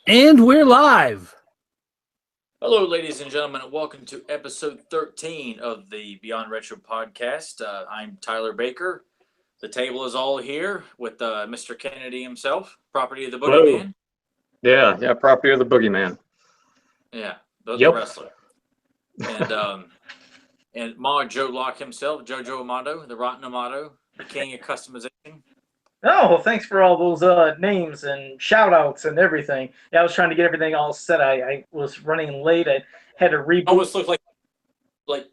And we're live. Hello, ladies and gentlemen, and welcome to episode 13 of the Beyond Retro podcast. I'm Tyler Baker. The table is all here with Mr. Kennedy himself, property of the Hello. Boogeyman. Yeah, property of the Boogeyman. Yeah, the Yep. wrestler. And Ma Joe Locke himself, Jojo Amato, the Rotten Amato, the king of customization. Oh, well, thanks for all those names and shout outs and everything. Yeah, I was trying to get everything all set. I was running late. I had to reboot. Almost look like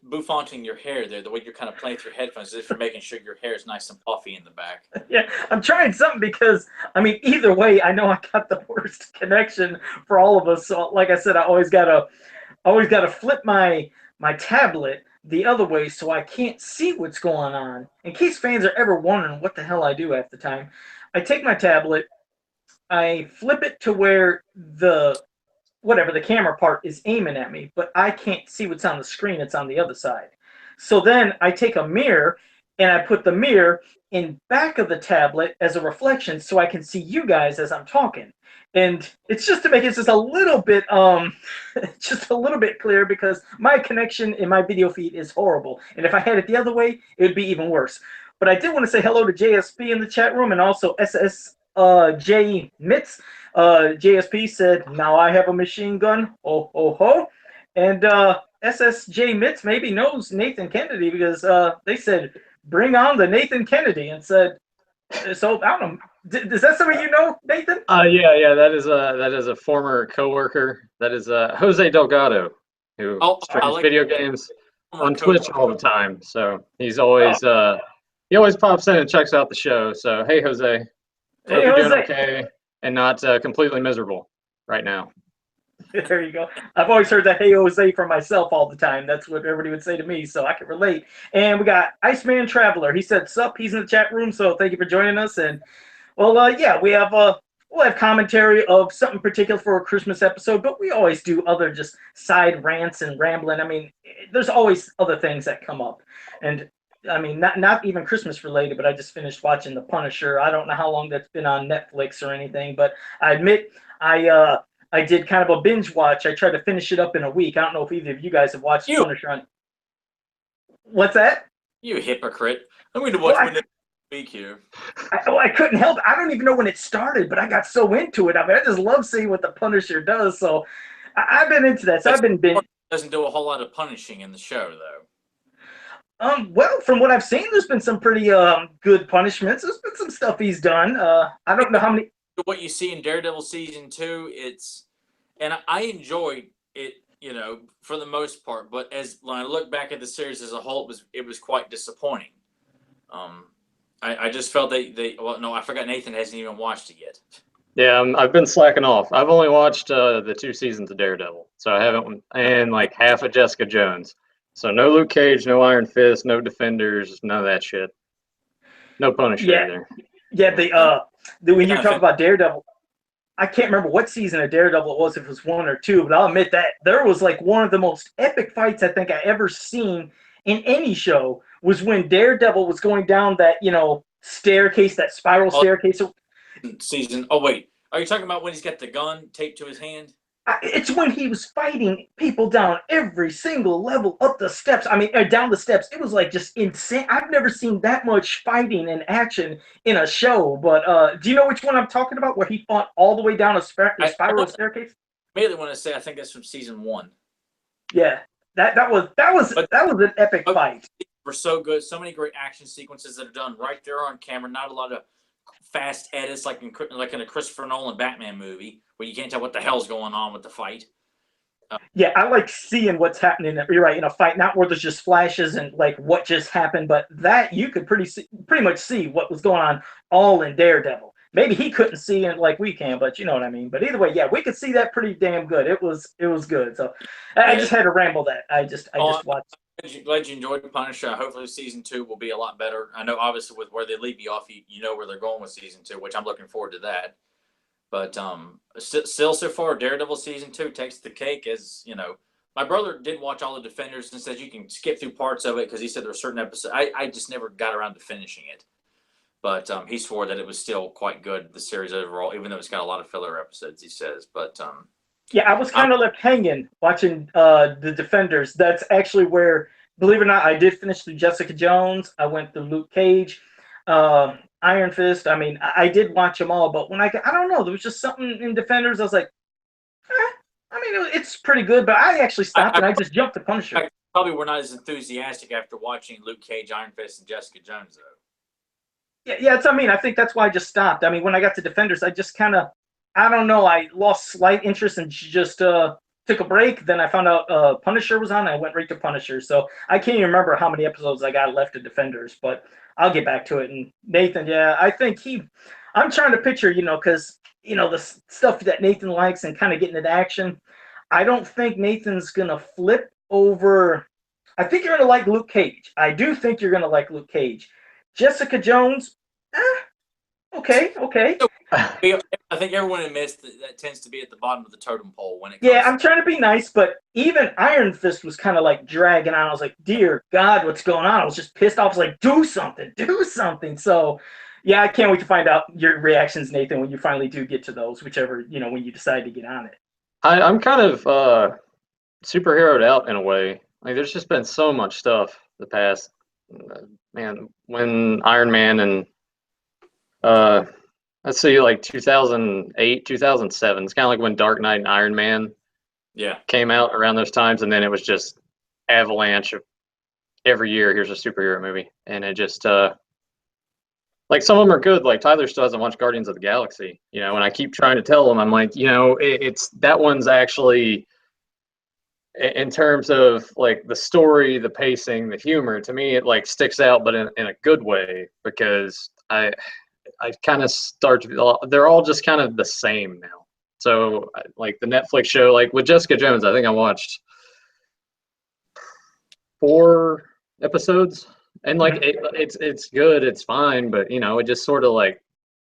bouffanting your hair there, the way you're kind of playing through headphones, as if you're making sure your hair is nice and puffy in the back. Yeah, I'm trying something because, either way, I know I got the worst connection for all of us. So, like I said, I always gotta flip my tablet the other way so I can't see what's going on. In case fans are ever wondering what the hell I do half the time, I take my tablet, I flip it to where the camera part is aiming at me, but I can't see what's on the screen. It's on the other side. So then I take a mirror and I put the mirror in back of the tablet as a reflection so I can see you guys as I'm talking. And it's just to make it just a little bit just a little bit clear because my connection in my video feed is horrible. And if I had it the other way, it would be even worse. But I did want to say hello to JSP in the chat room and also SSJ Mitz. JSP said, "Now I have a machine gun." Oh, ho, ho. And SSJ Mitz maybe knows Nathan Kennedy because they said, "Bring on the Nathan Kennedy," and said, so I don't know. Is that somebody you know, Nathan? Yeah. That is a former coworker. That is Jose Delgado, who streams video games on Twitch all the time. So he's always he always pops in and checks out the show. So hey, Jose, hope you're doing okay and not completely miserable right now. There you go. I've always heard that "Hey Jose" from myself all the time. That's what everybody would say to me, so I can relate. And we got Iceman Traveler. He said, "Sup?" He's in the chat room, so thank you for joining us. And yeah, we have we'll have commentary of something particular for a Christmas episode, but we always do other just side rants and rambling. There's always other things that come up, and not even Christmas related, but I just finished watching The Punisher. I don't know how long that's been on Netflix or anything, but I admit I did kind of a binge watch. I tried to finish it up in a week. I don't know if either of you guys have watched Punisher. What's that? You hypocrite. I'm going to watch one week here. I couldn't help it. I don't even know when it started, but I got so into it. I just love seeing what the Punisher does. So I've been into that. So I've been doesn't do a whole lot of punishing in the show, though. Well, from what I've seen, there's been some pretty good punishments. There's been some stuff he's done. I don't know how many. What you see in Daredevil season 2, and I enjoyed it, for the most part. But when I look back at the series as a whole, it was quite disappointing. I just felt I forgot Nathan hasn't even watched it yet. Yeah, I've been slacking off. I've only watched the 2 seasons of Daredevil, so I haven't, and like half of Jessica Jones. So no Luke Cage, no Iron Fist, no Defenders, none of that shit. No Punisher either. Yeah, when you talk about Daredevil, I can't remember what season of Daredevil it was, if it was 1 or 2, but I'll admit that there was like one of the most epic fights I think I ever seen in any show was when Daredevil was going down that, staircase, that spiral staircase. Season. Oh, wait. Are you talking about when he's got the gun taped to his hand? It's when he was fighting people down every single level up the steps. Down the steps. It was like just insane. I've never seen that much fighting and action in a show. But do you know which one I'm talking about? Where he fought all the way down a spiral staircase? I immediately want to say I think that's from season 1. Yeah, that was an epic fight. Were so good. So many great action sequences that are done right there on camera. Not a lot of fast edits like in a Christopher Nolan Batman movie where you can't tell what the hell's going on with the fight. Yeah, I like seeing what's happening. You're right, in a fight, not where there's just flashes and like what just happened, but that you could pretty much see what was going on all in Daredevil. Maybe he couldn't see it like we can, but you know what I mean. But either way, yeah, we could see that pretty damn good. It was good. So I just had to ramble that. I just watched. Glad you enjoyed the Punisher. Hopefully season 2 will be a lot better. I know obviously with where they leave you off, you know where they're going with season 2, which I'm looking forward to that. But still so far, Daredevil season 2 takes the cake. As my brother did watch all the Defenders and says you can skip through parts of it because he said there were certain episodes. I just never got around to finishing it. But he swore that it was still quite good, the series overall, even though it's got a lot of filler episodes, he says. But yeah, I was kind of left hanging watching the Defenders. That's actually where, believe it or not, I did finish through Jessica Jones. I went through Luke Cage, Iron Fist. I mean, I did watch them all, but when I don't know, there was just something in Defenders. I was like, I mean, it's pretty good, but I actually stopped and I just jumped to Punisher. I probably were not as enthusiastic after watching Luke Cage, Iron Fist, and Jessica Jones, though. Yeah, that's what I mean. I think that's why I just stopped. I mean, when I got to Defenders, I just kind of, I don't know, I lost slight interest and just took a break. Then I found out Punisher was on, and I went right to Punisher. So I can't even remember how many episodes I got left of Defenders, but I'll get back to it. And Nathan, yeah, I think I'm trying to picture, because, the stuff that Nathan likes and kind of getting into action. I don't think Nathan's going to flip over. I think you're going to like Luke Cage. I do think you're going to like Luke Cage. Jessica Jones, okay. I think everyone admits that tends to be at the bottom of the totem pole when it comes. Yeah, I'm trying to be nice, but even Iron Fist was kind of like dragging on. I was like, dear God, what's going on? I was just pissed off. I was like, do something. So, yeah, I can't wait to find out your reactions, Nathan, when you finally do get to those, whichever, when you decide to get on it. I'm kind of superheroed out in a way. Like, there's just been so much stuff the past, man, when Iron Man and let's see, like 2008, 2007. It's kind of like when Dark Knight and Iron Man came out around those times, and then it was just avalanche of every year. Here's a superhero movie, and it just like some of them are good. Like Tyler still hasn't watched Guardians of the Galaxy, and I keep trying to tell him, I'm like, it's that one's actually, in terms of like the story, the pacing, the humor, to me it like sticks out, but in a good way, because I kind of start to, they're all just kind of the same now. So like the Netflix show, like with Jessica Jones, I think I watched 4 episodes, and like it's good, it's fine, but it just sort of like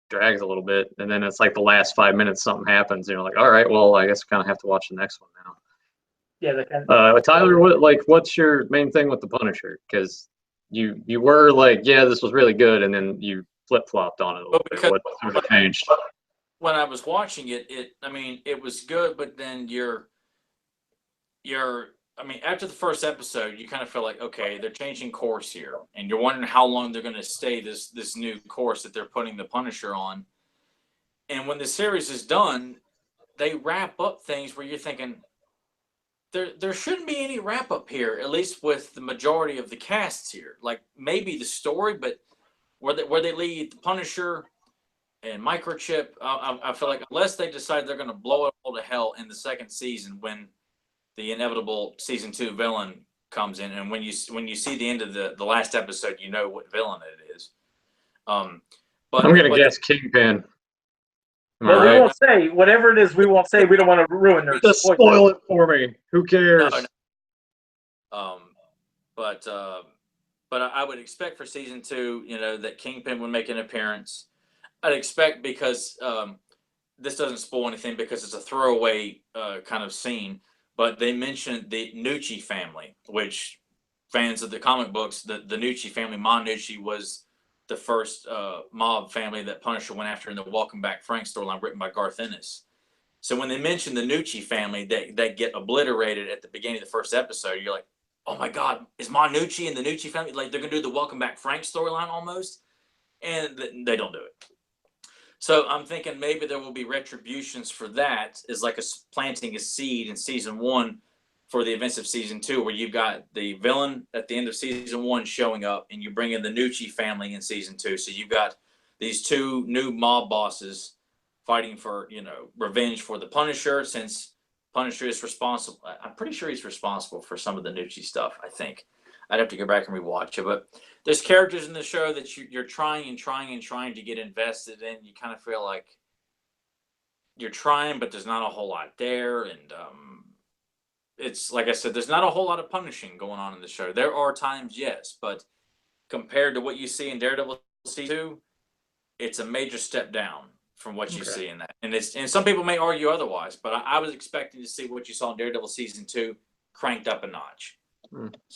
drags a little bit, and then it's like the last 5 minutes something happens, like, all right, well, I guess I kind of have to watch the next one now. Yeah, Tyler, what's your main thing with the Punisher? Because you were like, yeah, this was really good, and then you flip-flopped on it a little bit. What sort of changed? When I was watching it, it was good, but then after the first episode, you kind of feel like, okay, they're changing course here, and you're wondering how long they're going to stay this new course that they're putting the Punisher on. And when the series is done, they wrap up things where you're thinking, there shouldn't be any wrap up here, at least with the majority of the casts here. Like maybe the story, but where they lead the Punisher and Microchip, I feel like unless they decide they're going to blow it all to hell in the second season when the inevitable season 2 villain comes in, and when you see the end of the last episode, you know what villain it is. But I'm going to guess Kingpin. Well, we won't say whatever it is. We won't say. We don't want to ruin their. Just spoil it for me. Who cares? No. But I would expect for season 2, that Kingpin would make an appearance. I'd expect, because this doesn't spoil anything because it's a throwaway kind of scene, but they mentioned the Nucci family, which fans of the comic books, the Nucci family, Nucci was the first mob family that Punisher went after in the Welcome Back Frank storyline written by Garth Ennis. So when they mention the Nucci family, they get obliterated at the beginning of the first episode. You're like, oh my God, is Nucci and the Nucci family, like they're going to do the Welcome Back Frank storyline almost? And they don't do it. So I'm thinking maybe there will be retributions for that, as like planting a seed in season 1 for the events of season 2, where you've got the villain at the end of season 1 showing up, and you bring in the Nucci family in season 2. So you've got these 2 new mob bosses fighting for, revenge for the Punisher, since Punisher is responsible. I'm pretty sure he's responsible for some of the Nucci stuff, I think. I'd have to go back and rewatch it, but there's characters in the show that you're trying to get invested in. You kind of feel like you're trying, but there's not a whole lot there. And it's like I said, there's not a whole lot of punishing going on in the show. There are times, yes, but compared to what you see in Daredevil season 2, it's a major step down from what you see in that. And some people may argue otherwise, but I was expecting to see what you saw in Daredevil season 2 cranked up a notch.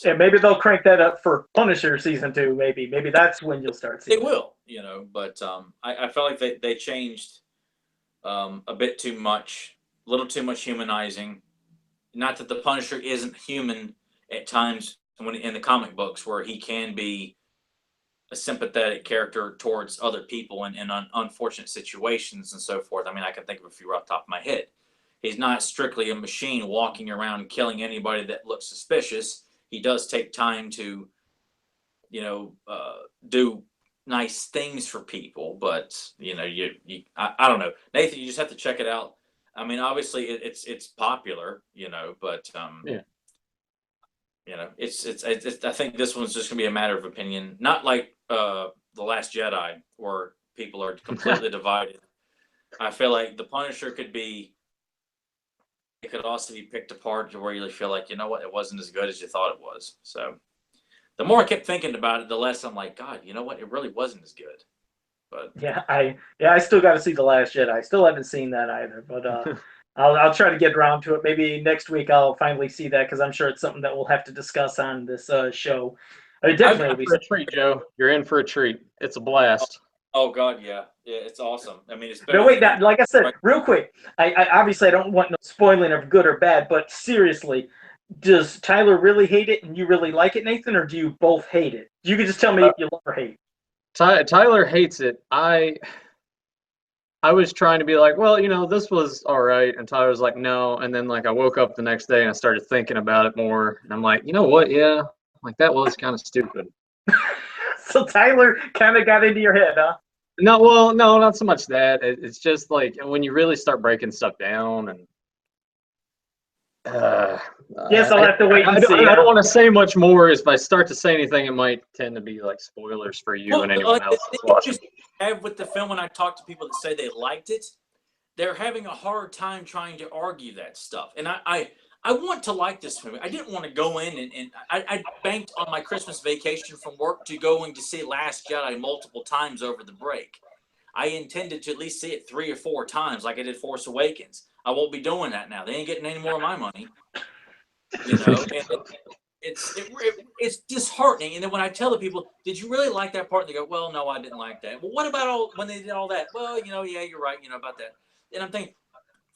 Yeah, maybe they'll crank that up for Punisher season 2. Maybe that's when you'll start seeing. They will, but I felt like they changed a bit too much, a little too much humanizing. Not that the Punisher isn't human at times when in the comic books, where he can be a sympathetic character towards other people in unfortunate situations and so forth. I mean, I can think of a few off the top of my head. He's not strictly a machine walking around killing anybody that looks suspicious. He does take time to, do nice things for people, but I don't know, Nathan. You just have to check it out. I mean, obviously it's popular, but Yeah. it's I think this one's just gonna be a matter of opinion, not like The Last Jedi, where people are completely divided. I feel like the Punisher it could also be picked apart to where you feel like, what, it wasn't as good as you thought it was. So the more I kept thinking about it, the less I'm like, God, you know what, it really wasn't as good. But I still got to see The Last Jedi. I still haven't seen that either, but I'll try to get around to it. Maybe next week I'll finally see that, because I'm sure it's something that we'll have to discuss on this show. It definitely will be for a treat, Joe. You're in for a treat. It's a blast. Oh God, yeah, it's awesome. I mean, it's better. No, wait, like I said, real quick. I obviously I don't want no spoiling of good or bad, but seriously, does Tyler really hate it and you really like it, Nathan, or do you both hate it? You can just tell me if you love or hate. Tyler hates it. I was trying to be like, well, this was all right, and Tyler was like, no. And then I woke up the next day and I started thinking about it more, and I'm like, you know what? Yeah, that was kind of stupid. So Tyler kind of got into your head, huh? No, not so much that. It's just when you really start breaking stuff down, and yes, I'll have to wait and see. I don't want to say much more. If I start to say anything, it might tend to be spoilers for you and anyone else that's watching. Have with the film, when I talk to people that say they liked it, they're having a hard time trying to argue that stuff. And I want to like this movie. I didn't want to go in and I banked on my Christmas vacation from work to going to see Last Jedi multiple times over the break. I intended to at least see it 3 or 4 times, like I did Force Awakens. I won't be doing that now. They ain't getting any more of my money. And it's disheartening. And then when I tell the people, "Did you really like that part?" They go, "Well, no, I didn't like that." Well, what about when they did all that? Well, yeah, you're right, about that. And I'm thinking,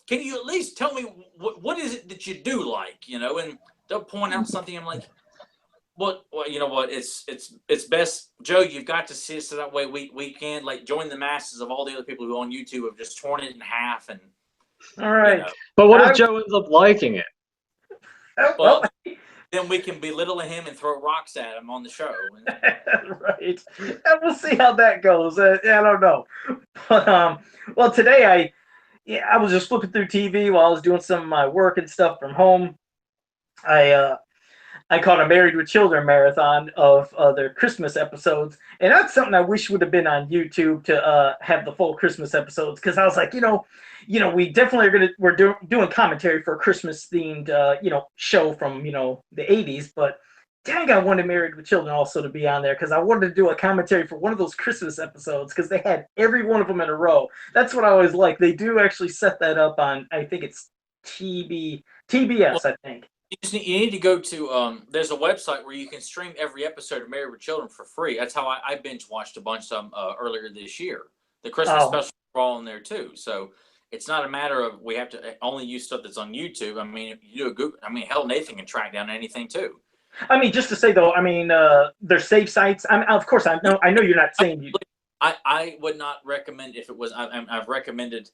can you at least tell me what is it that you do like, And they'll point out something. I'm like, well, you know what? It's best, Joe. You've got to see it so that way we can join the masses of all the other people who on YouTube have just torn it in half. And all right, but what if Joe ends up liking it? Well, then we can belittle him and throw rocks at him on the show. Right. And we'll see how that goes. I don't know. But well, today I was just flipping through TV while I was doing some of my work and stuff from home. I caught a Married with Children marathon of their Christmas episodes, and that's something I wish would have been on YouTube to have the full Christmas episodes, because I was like, we definitely we're doing commentary for a Christmas themed show from the 80s, but dang, I wanted Married with Children also to be on there, because I wanted to do a commentary for one of those Christmas episodes, because they had every one of them in a row. That's what I always like. They do actually set that up on, I think it's TBS, I think. You need to go to there's a website where you can stream every episode of Married with Children for free. That's how I binge watched a bunch of them earlier this year. The Christmas specials are all in there too. So it's not a matter of we have to only use stuff that's on YouTube. I mean, you do a Google. I mean, hell, Nathan can track down anything too. I mean, just to say though, I mean, there's safe sites. I mean, of course, I know you're not saying you. I would not recommend if it was. I've recommended.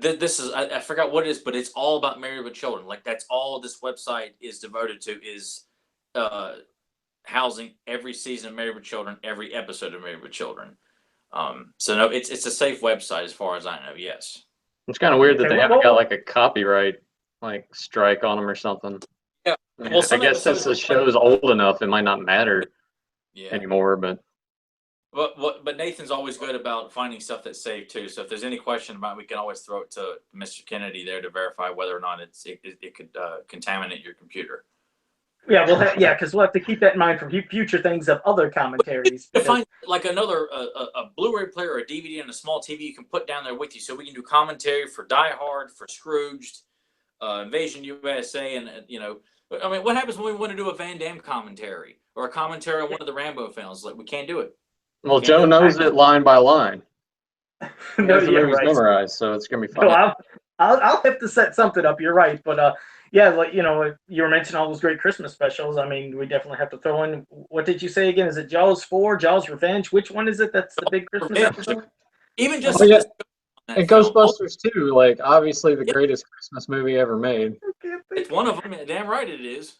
This is I forgot what it is, but it's all about Married with Children. That's all this website is devoted to, is housing every season of Married with Children, every episode of Married with Children. So no, it's a safe website as far as I know. Yes. It's kind of weird that they haven't got a copyright strike on them or something. Yeah. Well, I guess since the show's old enough, it might not matter anymore. But Nathan's always good about finding stuff that's saved too. So if there's any question about it, we can always throw it to Mr. Kennedy there to verify whether or not it could contaminate your computer. Yeah, because we'll have to keep that in mind for future things of other commentaries. To find another a Blu-ray player or a DVD and a small TV you can put down there with you, so we can do commentary for Die Hard, for Scrooged, Invasion USA, and I mean, what happens when we want to do a Van Damme commentary or a commentary on one of the Rambo films? Like, we can't do it. Well, Joe knows it line by line. He No, has the yeah, movies right. memorized, so it's gonna be fun. No, I'll have to set something up. You're right, but yeah, like you know, you were mentioning all those great Christmas specials. I mean, we definitely have to throw in. What did you say again? Is it Jaws 4, Jaws Revenge? Which one is it? That's the big Christmas episode. Even just Oh, yeah. that And film. Ghostbusters too, like obviously the greatest Christmas movie ever made. It's one of them. Damn right it is.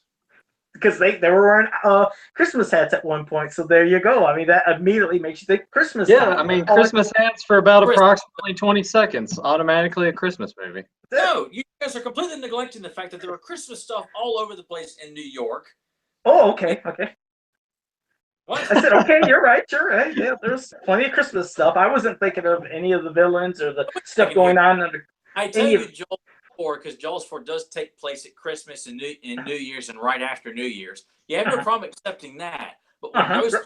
Because they were wearing Christmas hats at one point, so there you go. I mean, that immediately makes you think Christmas. Yeah, time. I mean, Christmas hats for about approximately 20 seconds, automatically a Christmas movie. No, you guys are completely neglecting the fact that there were Christmas stuff all over the place in New York. Oh, okay. What? I said, okay, you're right. Yeah, there's plenty of Christmas stuff. I wasn't thinking of any of the villains or the stuff going on under. I tell you, Jaws 4, because Jaws 4 does take place at Christmas and New Year's and right after New Year's. You have no problem accepting that. But when Ghost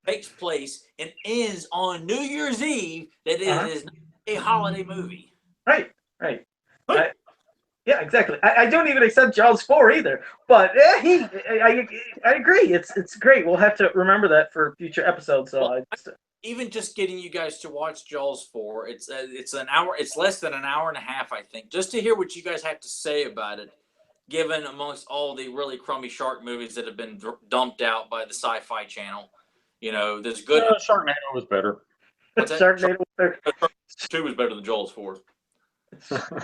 takes place and ends on New Year's Eve, that is not a holiday movie. Right. Yeah, exactly. I don't even accept Jaws 4 either. But I agree. It's great. We'll have to remember that for future episodes. So even just getting you guys to watch Jaws 4, it's an hour. It's less than an hour and a half, I think, just to hear what you guys have to say about it. Given amongst all the really crummy shark movies that have been dumped out by the Sci-Fi Channel, you know, there's good. Sharknado was better. Sharknado was better. 2 was better than Jaws 4.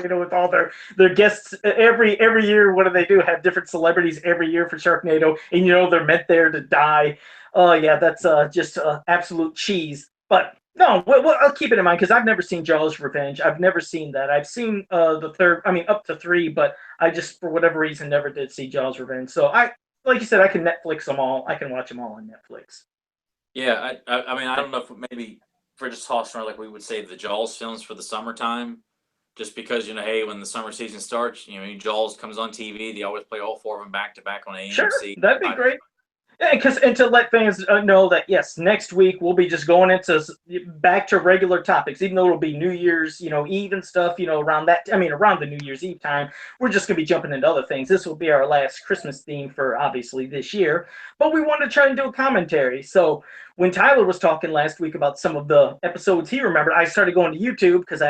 You know, with all their guests every year, what do? Have different celebrities every year for Sharknado, and you know they're meant there to die. Oh yeah, that's just absolute cheese. But no, I'll keep it in mind because I've never seen Jaws Revenge. I've never seen that. I've seen the third, I mean up to 3, but I just for whatever reason never did see Jaws Revenge. So like you said, I can Netflix them all. I can watch them all on Netflix. Yeah, I mean I don't know if maybe for just tossing around like we would say the Jaws films for the summertime. Just because, you know, hey, when the summer season starts, you know, Jaws comes on TV. They always play all 4 of them back to back on AMC. Sure, that'd be great. And to let fans know that yes, next week we'll be just going into back to regular topics, even though it'll be New Year's, Eve and stuff, around that. I mean, around the New Year's Eve time, we're just gonna be jumping into other things. This will be our last Christmas theme for obviously this year, but we want to try and do a commentary. So when Tyler was talking last week about some of the episodes he remembered, I started going to YouTube because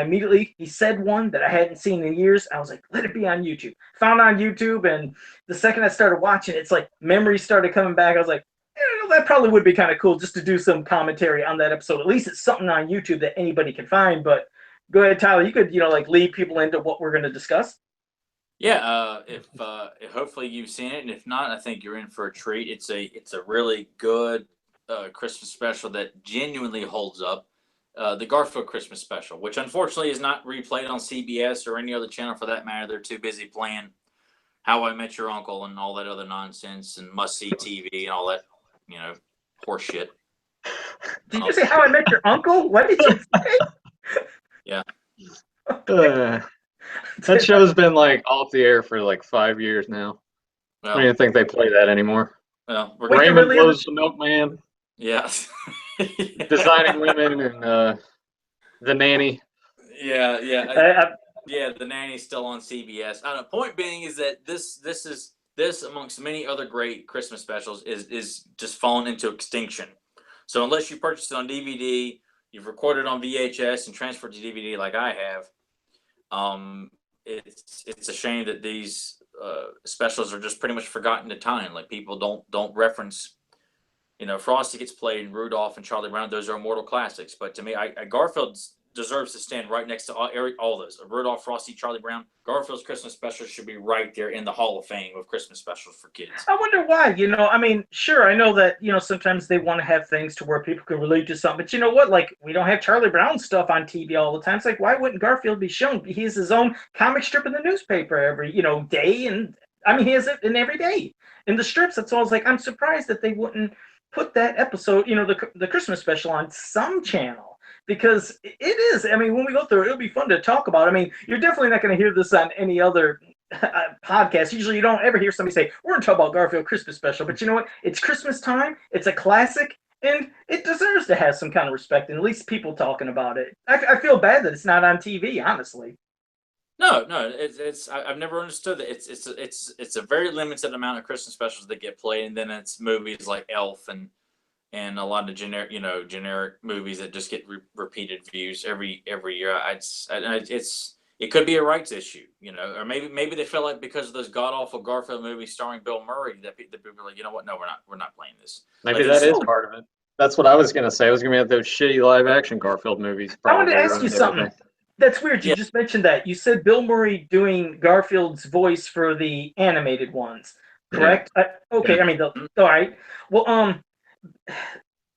he said one that I hadn't seen in years. I was like, let it be on YouTube. Found on YouTube, and the second I started watching, it's like memories started coming back. I was like, that probably would be kind of cool just to do some commentary on that episode. At least it's something on YouTube that anybody can find. But go ahead, Tyler. You could, lead people into what we're going to discuss. Yeah, if hopefully you've seen it, and if not, I think you're in for a treat. It's a really good Christmas special that genuinely holds up. The Garfield Christmas special, which unfortunately is not replayed on CBS or any other channel for that matter. They're too busy playing How I Met Your Uncle and all that other nonsense and Must See TV and all that, horse shit. Did you say How I Met Your Uncle? What did you say? Yeah. That show's been like off the air for like 5 years now. Well, I don't even think they play that anymore. Well, Raymond blows the milkman. Yeah. Designing Women and The Nanny. Yeah. The Nanny's still on CBS. I don't know. Point being is that this amongst many other great Christmas specials is just fallen into extinction. So unless you purchase it on DVD, you've recorded on VHS and transferred to DVD like I have, it's a shame that these specials are just pretty much forgotten to time. Like people don't reference. Frosty gets played and Rudolph and Charlie Brown. Those are immortal classics. But to me, Garfield deserves to stand right next to all those. Rudolph, Frosty, Charlie Brown. Garfield's Christmas special should be right there in the Hall of Fame of Christmas specials for kids. I wonder why. I mean, sure, I know that, sometimes they want to have things to where people can relate to something. But you know what? Like, we don't have Charlie Brown stuff on TV all the time. It's like, why wouldn't Garfield be shown? He has his own comic strip in the newspaper every, day. And, I mean, he has it in every day. In the strips, that's all. I was like, I'm surprised that they wouldn't put that episode, the Christmas special on some channel, because it is. I mean, when we go through it, it'll be fun to talk about. I mean, you're definitely not going to hear this on any other podcast. Usually you don't ever hear somebody say, we're going to talk about Garfield Christmas special. But you know what? It's Christmas time. It's a classic. And it deserves to have some kind of respect, and at least people talking about it. I feel bad that it's not on TV, honestly. No, no, I've never understood that. It's a very limited amount of Christmas specials that get played, and then it's movies like Elf and a lot of generic movies that just get repeated views every year. It could be a rights issue, or maybe they feel like because of those god awful Garfield movies starring Bill Murray that people are like, you know what, no, we're not playing this. Maybe that is part of it. That's what I was gonna say. I was gonna be at those shitty live action Garfield movies. I want to ask you something. That's weird. You just mentioned that. You said Bill Murray doing Garfield's voice for the animated ones, correct? Yeah. Okay. Yeah. I mean, all right. Well,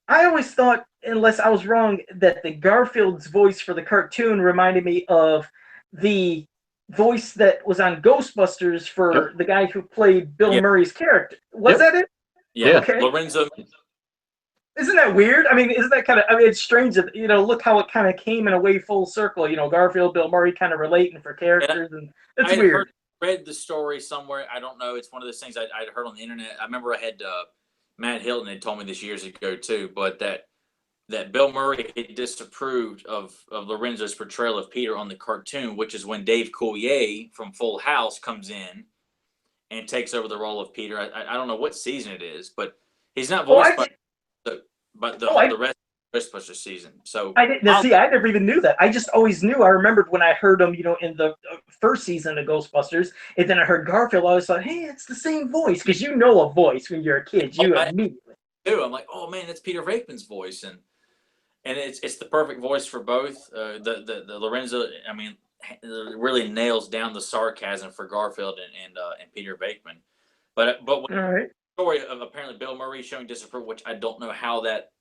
I always thought, unless I was wrong, that the Garfield's voice for the cartoon reminded me of the voice that was on Ghostbusters for the guy who played Bill Murray's character. Was that it? Yeah. Okay. Lorenzo. Isn't that weird? I mean, isn't that kind of? I mean, it's strange that look how it kind of came in a way full circle. Garfield, Bill Murray, kind of relating for characters, and it's weird. Read the story somewhere. I don't know. It's one of those things I'd heard on the internet. I remember I had Matt Hilton had told me this years ago too, but that Bill Murray had disapproved of Lorenzo's portrayal of Peter on the cartoon, which is when Dave Coulier from Full House comes in and takes over the role of Peter. I don't know what season it is, but he's not voiced by the rest of the Ghostbusters season. So I didn't see. I never even knew that. I just always knew. I remembered when I heard him, in the first season of Ghostbusters, and then I heard Garfield. I always thought, hey, it's the same voice, because you know a voice when you're a kid. You immediately do. I'm like, oh man, that's Peter Venkman's voice, and it's the perfect voice for both. The Lorenzo, I mean, really nails down the sarcasm for Garfield and Peter Venkman. But when all right. Story of apparently Bill Murray showing disapproval, which I don't know how that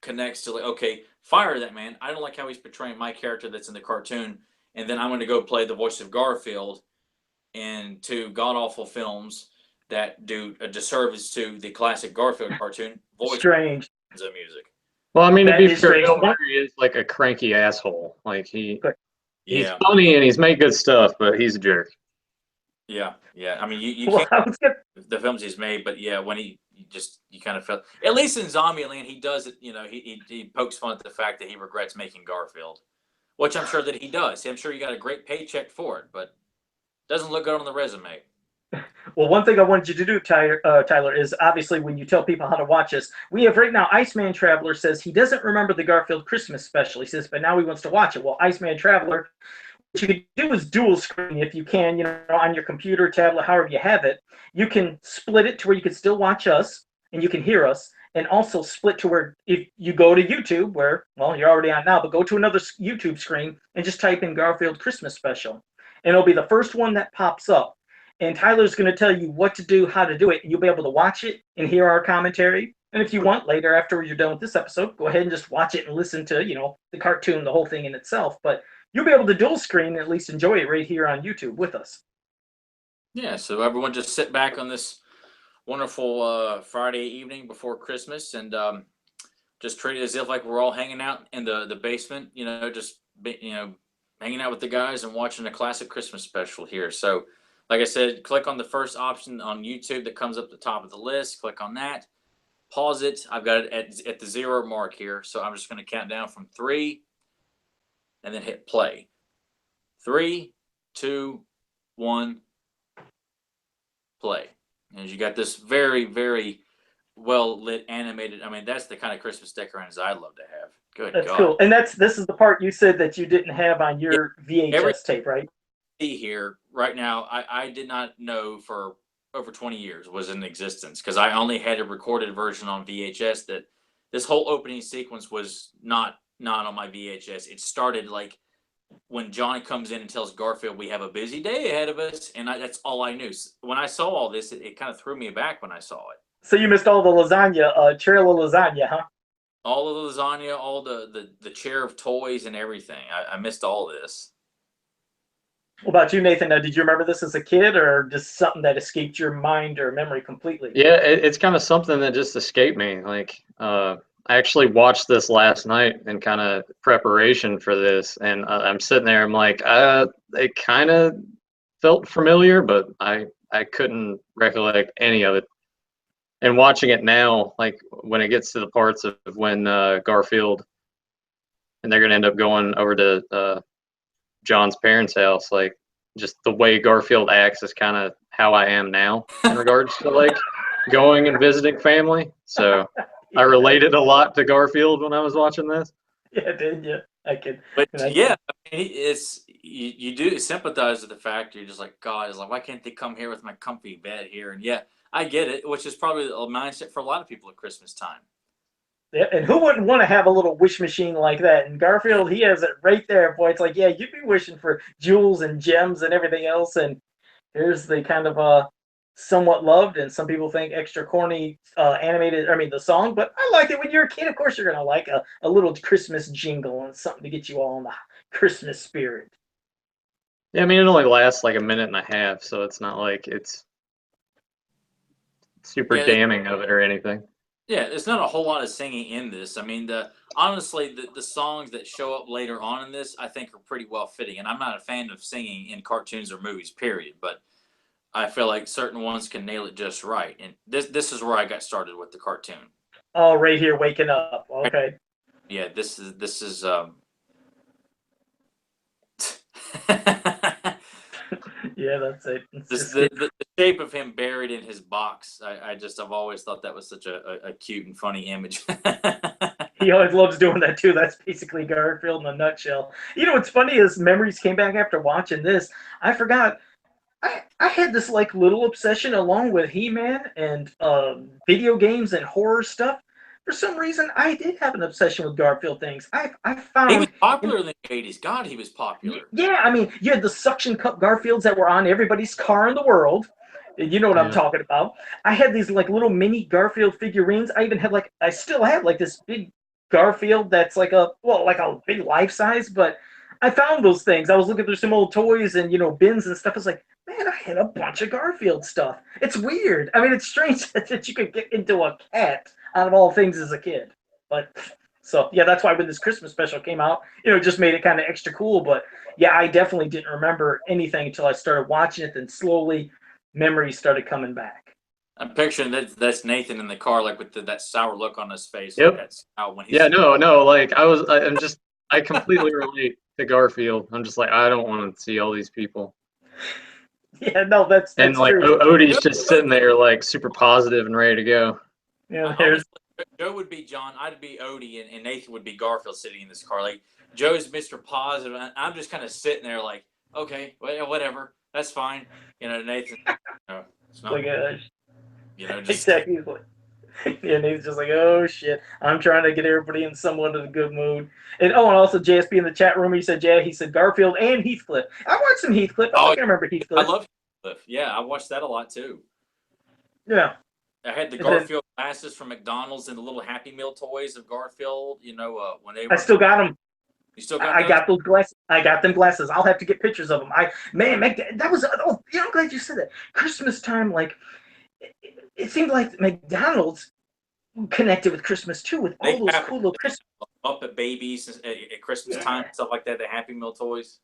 connects to, like, okay, fire that man. I don't like how he's portraying my character that's in the cartoon, and then I'm going to go play the voice of Garfield in two god awful films that do a disservice to the classic Garfield cartoon voice. Strange. Of music. Well, I mean, to be fair, Bill Murray is like a cranky asshole. Like he's funny and he's made good stuff, but he's a jerk. Yeah. I mean, you can't the films he's made, but yeah, when you kind of felt, at least in Zombieland, he does it. He pokes fun at the fact that he regrets making Garfield, which I'm sure that he does. I'm sure he got a great paycheck for it, but doesn't look good on the resume. Well, one thing I wanted you to do, Tyler, is obviously when you tell people how to watch us, we have right now, Iceman Traveler says he doesn't remember the Garfield Christmas special. He says, but now he wants to watch it. Well, Iceman Traveler, what you can do is dual screen if you can, on your computer, tablet, however you have it. You can split it to where you can still watch us and you can hear us, and also split to where if you go to YouTube, where, well, you're already on now, but go to another YouTube screen and just type in Garfield Christmas special. And it'll be the first one that pops up. And Tyler's going to tell you what to do, how to do it, and you'll be able to watch it and hear our commentary. And if you want later, after you're done with this episode, go ahead and just watch it and listen to, the cartoon, the whole thing in itself. But you'll be able to dual screen and at least enjoy it right here on YouTube with us. Yeah, so everyone just sit back on this wonderful Friday evening before Christmas and just treat it as if like we're all hanging out in the basement, hanging out with the guys and watching a classic Christmas special here. So like I said, click on the first option on YouTube that comes up at the top of the list. Click on that. Pause it. I've got it at the 0 mark here. So I'm just going to count down from 3 and then hit play. 3, 2, 1, play. And you got this very, very well lit animated. I mean, that's the kind of Christmas decorations I love to have. Good God. That's cool. And this is the part you said that you didn't have on your VHS tape, right? Here right now, I did not know for over 20 years was in existence, because I only had a recorded version on VHS. That this whole opening sequence was not on my VHS. It started like when Johnny comes in and tells Garfield we have a busy day ahead of us, and that's all I knew. When I saw all this, it kind of threw me back when I saw it. So you missed all the lasagna, trail of lasagna, huh? All of the lasagna, all the chair of toys and everything. I missed all this. What about you, Nathan? Did you remember this as a kid, or just something that escaped your mind or memory completely? Yeah, it's kind of something that just escaped me. Like, I actually watched this last night in kind of preparation for this, and I'm sitting there, I'm like, it kind of felt familiar, but I couldn't recollect any of it. And watching it now, like when it gets to the parts of when Garfield, and they're going to end up going over to John's parents' house. Like, just the way Garfield acts is kind of how I am now in regards to like going and visiting family. So I related a lot to Garfield when I was watching this. Yeah, did you? But yeah, I mean, it's you do sympathize with the fact you're just like, God, is like, why can't they come here with my comfy bed here? And yeah, I get it, which is probably a mindset for a lot of people at Christmas time. Yeah, and who wouldn't want to have a little wish machine like that? And Garfield, he has it right there, boy. It's like, yeah, you'd be wishing for jewels and gems and everything else. And here's the kind of somewhat loved, and some people think extra corny animated. I mean, the song, but I like it. When you're a kid, of course, you're gonna like a little Christmas jingle and something to get you all in the Christmas spirit. Yeah, I mean, it only lasts like a minute and a half, so it's not like it's super damning of it or anything. Yeah, there's not a whole lot of singing in this. I mean, honestly, the songs that show up later on in this, I think, are pretty well fitting. And I'm not a fan of singing in cartoons or movies, period. But I feel like certain ones can nail it just right. And this is where I got started with the cartoon. Oh, right here, waking up. Okay. Yeah, this is Yeah, that's it. The shape of him buried in his box. I've always thought that was such a cute and funny image. He always loves doing that too. That's basically Garfield in a nutshell. You know what's funny is memories came back after watching this. I forgot. I had this like little obsession along with He-Man and video games and horror stuff. For some reason, I did have an obsession with Garfield things. I found he was popular in the 80s. God, he was popular. Yeah, I mean, you had the suction cup Garfields that were on everybody's car in the world. You know what I'm talking about. I had these like little mini Garfield figurines. I even had I still have like this big Garfield that's like a big life size. But I found those things. I was looking through some old toys and bins and stuff. I was like, man, I had a bunch of Garfield stuff. It's weird. I mean, it's strange that you could get into a cat out of all things as a kid. But so yeah, that's why when this Christmas special came out, it just made it kind of extra cool. But yeah, I definitely didn't remember anything until I started watching it. Then slowly, memories started coming back. I'm picturing that's Nathan in the car, like with that sour look on his face. Yep. Like that's when he's no. Like I completely relate to Garfield. I'm just like, I don't want to see all these people. Yeah, no, that's and like true. Odie's just sitting there like super positive and ready to go. Yeah, Joe would be John, I'd be Odie, and Nathan would be Garfield sitting in this car. Like Joe's Mr. Positive, and I'm just kind of sitting there like, okay, whatever, that's fine. Nathan, it's not, just exactly. And he's just like, oh shit, I'm trying to get everybody in somewhat of a good mood. And also JSP in the chat room, he said Garfield and Heathcliff. I watched some Heathcliff. I can remember Heathcliff. I love Heathcliff. Yeah, I watched that a lot too. Yeah. I had the Garfield glasses from McDonald's and the little Happy Meal toys of Garfield. When they were. I still got them. You still got? I got those glasses. I got them glasses. I'll have to get pictures of them. That was. Oh, I'm glad you said that. Christmas time, like it seemed like McDonald's connected with Christmas too, with all those cool little Christmas Muppet babies at Christmas time, stuff like that. The Happy Meal toys.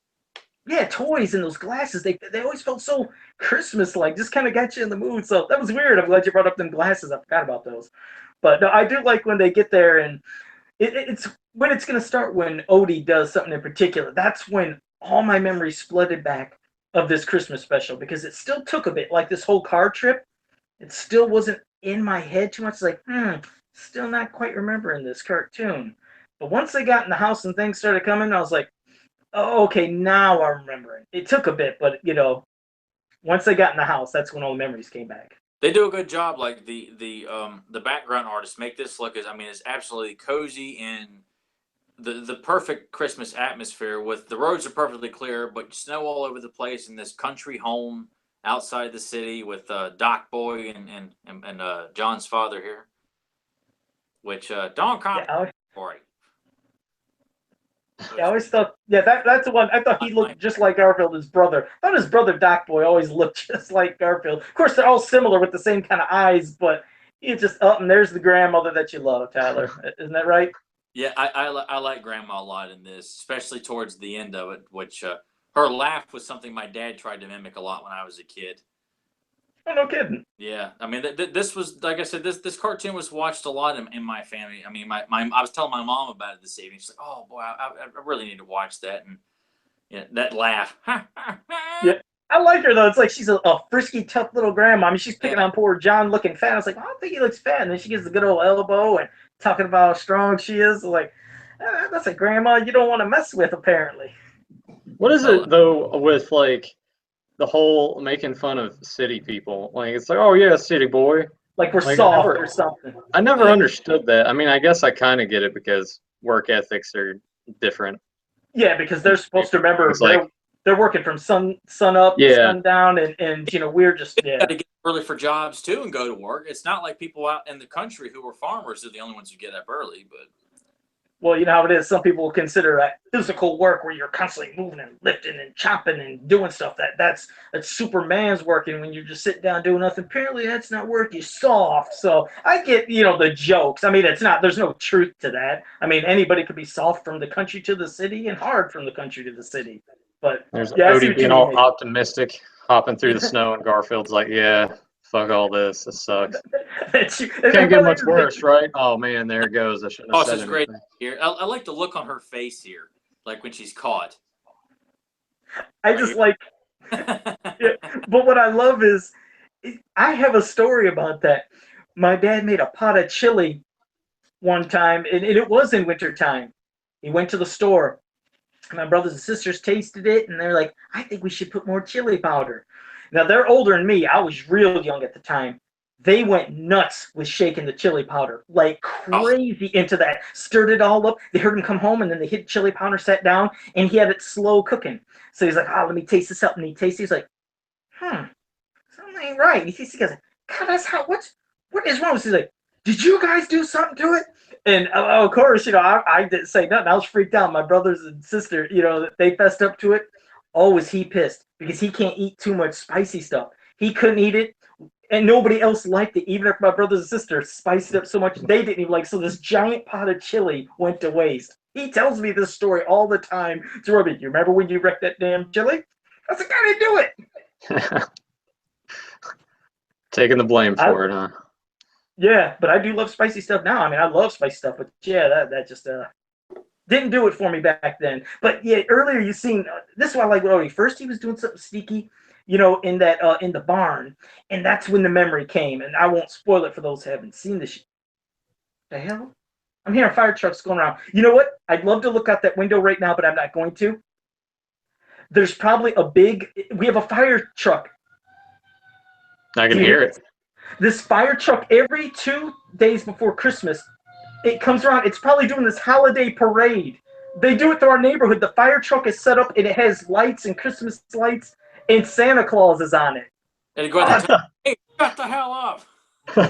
Yeah, toys and those glasses. They always felt so Christmas-like. Just kind of got you in the mood. So that was weird. I'm glad you brought up them glasses. I forgot about those. But no, I do like when they get there and it's when it's going to start when Odie does something in particular. That's when all my memories flooded back of this Christmas special because it still took a bit. Like this whole car trip, it still wasn't in my head too much. It's like, still not quite remembering this cartoon. But once they got in the house and things started coming, I was like, oh, okay, now I'm remembering. It took a bit, but once they got in the house, that's when all the memories came back. They do a good job. Like the background artists make this look it's absolutely cozy and the perfect Christmas atmosphere. With the roads are perfectly clear, but snow all over the place in this country home outside the city with Doc Boy and John's father here, which Don Cobb. Yeah, I always thought, that's the one. I thought he looked just like Garfield, his brother. I thought his brother Doc Boy always looked just like Garfield. Of course, they're all similar with the same kind of eyes, but it's just and there's the grandmother that you love, Tyler. Isn't that right? Yeah, I like Grandma a lot in this, especially towards the end of it, which her laugh was something my dad tried to mimic a lot when I was a kid. Oh, no kidding. Yeah, I mean, this was, like I said, this cartoon was watched a lot in my family. I mean, I was telling my mom about it this evening. She's like, "Oh boy, I really need to watch that." And Yeah, that laugh. Yeah. I like her though. It's like she's a frisky, tough little grandma. I mean, she's picking Yeah. on poor John looking fat. I was like, I don't think he looks fat. And then she gives the good old elbow and talking about how strong she is. Like, that's a grandma you don't want to mess with, apparently. What is it though with like the whole making fun of city people? Like it's like, oh yeah, city boy. Like we're Like soft or something. I never understood that. I mean, I guess I kind of get it because work ethics are different. Yeah, because they're supposed to remember It's like, they're working from sun up to yeah, sundown, and we're just got to get early for jobs too and go to work. It's not like people out in the country who are farmers are the only ones who get up early. But well, you know how it is. Some people will consider that physical work where you're constantly moving and lifting and chopping and doing stuff. That's Superman's work, and when you're just sitting down doing nothing, apparently that's not work. You're soft. So I get the jokes. I mean, it's not. There's no truth to that. I mean, anybody could be soft from the country to the city and hard from the country to the city. But there's yeah, Odie being all optimistic, hopping through the snow, and Garfield's like, yeah, fuck all this. This sucks. Can't get much worse, right? Oh man, there it goes. I shouldn't have said anything. Great here. I like the look on her face here, like when she's caught. I just like, yeah, but what I love is, I have a story about that. My dad made a pot of chili one time, and it was in wintertime. He went to the store. My brothers and sisters tasted it, and they're like, I think we should put more chili powder. Now, they're older than me. I was real young at the time. They went nuts with shaking the chili powder, like crazy into that. Stirred it all up. They heard him come home, and then they hit chili powder, sat down, and he had it slow cooking. So he's like, let me taste this up. And he tastes it. He's like, something ain't right. He goes, God, that's what is wrong? He's like, did you guys do something to it? And of course, I didn't say nothing. I was freaked out. My brothers and sister, they fessed up to it. Oh, was he pissed because he can't eat too much spicy stuff. He couldn't eat it, and nobody else liked it. Even if my brothers and sisters spiced it up so much, they didn't even like. So this giant pot of chili went to waste. He tells me this story all the time. To Robbie, you remember when you wrecked that damn chili? I was like, I didn't do it. Taking the blame for it, huh? Yeah, but I do love spicy stuff now. I mean, I love spicy stuff, but yeah, that just didn't do it for me back then. But yeah, earlier you seen this is why I like Odie. First, he was doing something sneaky, in that in the barn, and that's when the memory came. And I won't spoil it for those who haven't seen this. The hell? I'm hearing fire trucks going around. You know what? I'd love to look out that window right now, but I'm not going to. There's probably we have a fire truck. I can hear it. This fire truck every 2 days before Christmas, it comes around. It's probably doing this holiday parade. They do it through our neighborhood. The fire truck is set up and it has lights and Christmas lights, and Santa Claus is on it. And go hey, shut the hell up.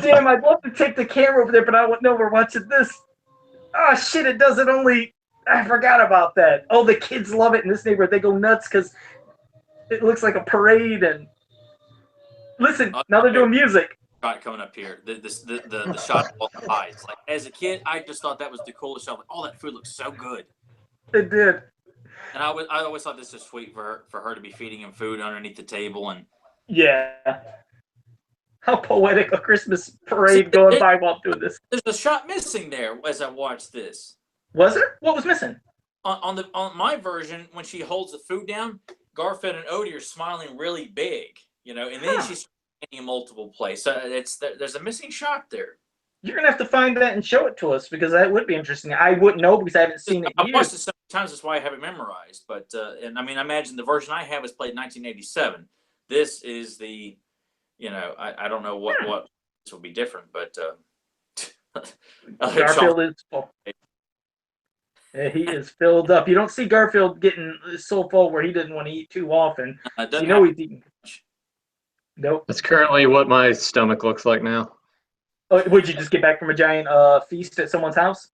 Damn, I'd love to take the camera over there, but I wouldn't know we're watching this. Oh shit, it doesn't only. I forgot about that. Oh, the kids love it in this neighborhood. They go nuts because it looks like a parade. And listen, now they're doing music. Shot coming up here, the shot of the eyes. Like as a kid, I just thought that was the coolest shot. Like, oh, that food looks so good. It did. And I always thought this was sweet for her to be feeding him food underneath the table. And yeah, how poetic, a Christmas parade going by while doing this. There's a shot missing there as I watched this. Was there? What was missing? On my version, when she holds the food down, Garfield and Odie are smiling really big, and then she's in multiple places. So there's a missing shot there. You're gonna have to find that and show it to us because that would be interesting. I wouldn't know because I haven't seen it. I've watched it so many times, that's why I have it memorized. But and I mean, I imagine the version I have is played in 1987. This is the, I don't know what this will be different, but Garfield is full. He is filled up. You don't see Garfield getting so full where he doesn't want to eat too often. He's eating. Nope. That's currently what my stomach looks like now. Oh, would you just get back from a giant feast at someone's house?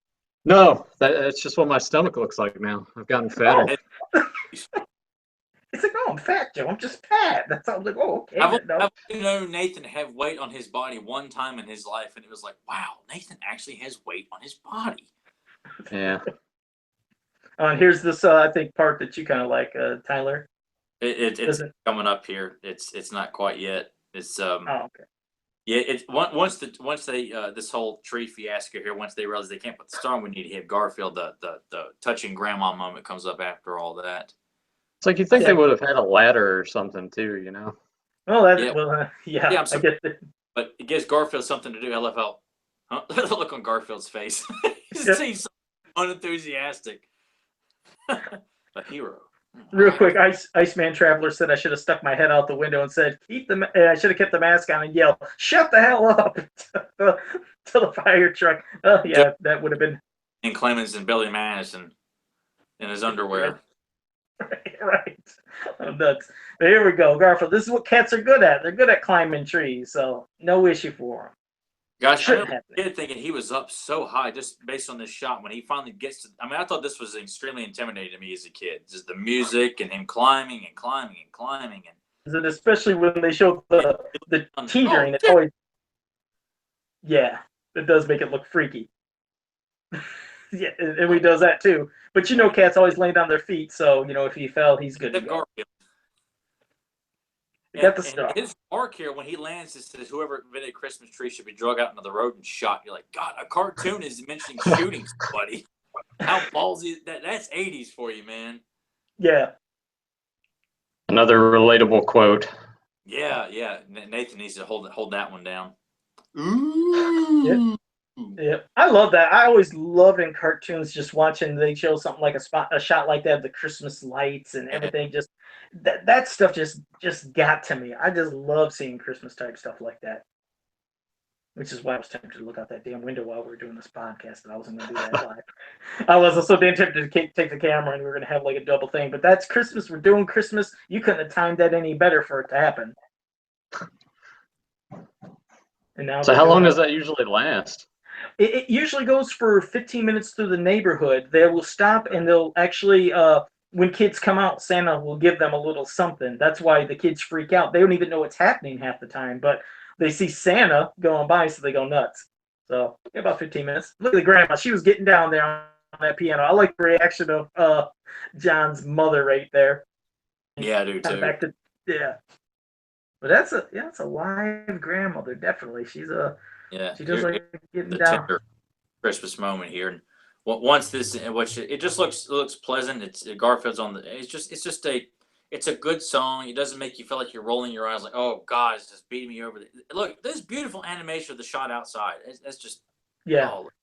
No, that's just what my stomach looks like now. I've gotten fatter. It's like, I'm fat, Joe. I'm just fat. That sounds like, okay. I've known Nathan have weight on his body one time in his life, and it was like, wow, Nathan actually has weight on his body. Yeah. And here's this, I think, part that you kind of like, Tyler. It's coming up here. It's not quite yet. It's okay. Yeah, it's once they this whole tree fiasco here. Once they realize they can't put the star, we need to hit Garfield. The touching grandma moment comes up after all that. It's like you think they would have had a ladder or something too, you know? Oh, that Yeah, yeah, I get it. but it gives Garfield something to do. I love how the look on Garfield's face. Yeah. He's so unenthusiastic. A hero. Real quick, Iceman Traveler said I should have stuck my head out the window and said, I should have kept the mask on and yelled, shut the hell up to the fire truck. Oh, yeah, that would have been. And Clemens and Billy Madison in his underwear. Right. Oh, nuts. But here we go, Garfield. This is what cats are good at. They're good at climbing trees, so no issue for them. Gosh, I remember a kid thinking he was up so high just based on this shot. When he finally gets to, I mean, I thought this was extremely intimidating to me as a kid. Just the music and him climbing and climbing and climbing. And especially when they show the teetering, it's always, yeah, it does make it look freaky. Yeah, and he does that too. But you know, cats always land on their feet, so you know if he fell, he's good to go. Got the stuff. His mark here when he lands, it says whoever invented a Christmas tree should be drug out into the road and shot. You're like, God, a cartoon is mentioning shooting somebody. How ballsy that's 80s for you, man. Yeah. Another relatable quote. Yeah. Nathan needs to hold that one down. Ooh. Yep. Yeah, I love that. I always loved in cartoons just watching they show something like a shot like that, the Christmas lights and everything. Just that stuff just got to me. I just love seeing Christmas type stuff like that. Which is why I was tempted to look out that damn window while we were doing this podcast, and I wasn't going to do that live. I was also damn tempted to take the camera, and we were going to have like a double thing. But that's Christmas. We're doing Christmas. You couldn't have timed that any better for it to happen. And now, so how long does that usually last? It usually goes for 15 minutes through the neighborhood. They will stop and they'll actually, when kids come out, Santa will give them a little something. That's why the kids freak out. They don't even know what's happening half the time, but they see Santa going by, so they go nuts. So, yeah, about 15 minutes. Look at the grandma. She was getting down there on that piano. I like the reaction of John's mother right there. Yeah, I do too. Yeah. But that's a live grandmother, definitely. She does like getting down. Tender Christmas moment here, and once this, which it just looks pleasant. It's Garfield's on the. It's a good song. It doesn't make you feel like you're rolling your eyes like, oh God, it's just beating me over. Look, this beautiful animation of the shot outside. That's just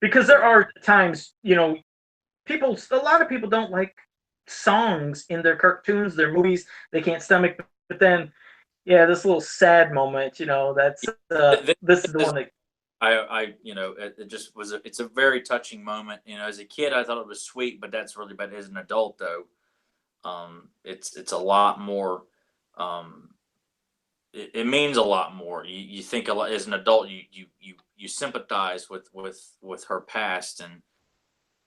because there are times a lot of people don't like songs in their cartoons, their movies. They can't stomach, but then. Yeah, this little sad moment, that's this is the one that it just was. It's a very touching moment. As a kid, I thought it was sweet, but that's really bad. As an adult, though, it's a lot more. It means a lot more. You think a lot as an adult. You sympathize with her past and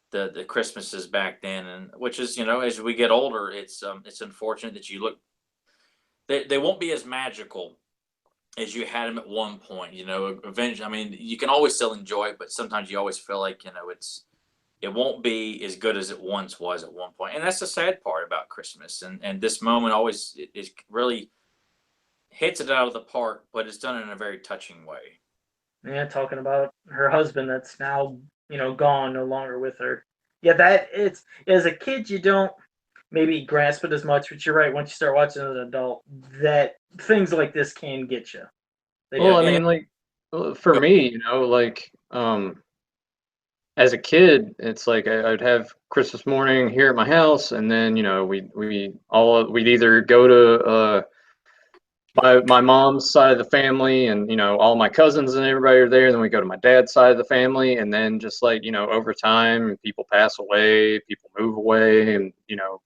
the Christmases back then, and which is as we get older, it's unfortunate that you look. They won't be as magical as you had them at one point. Eventually, I mean, you can always still enjoy it, but sometimes you always feel like it won't be as good as it once was at one point. And that's the sad part about Christmas. And this moment always it really hits it out of the park, but it's done in a very touching way. Yeah, talking about her husband that's now gone, no longer with her. Yeah, that it's as a kid you don't maybe grasp it as much, but you're right. Once you start watching as an adult, that things like this can get you. I mean, like for me, as a kid, it's like I'd have Christmas morning here at my house, and then we'd either go to my mom's side of the family, and all my cousins and everybody are there, and then we go to my dad's side of the family, and then just like over time people pass away, people move away, and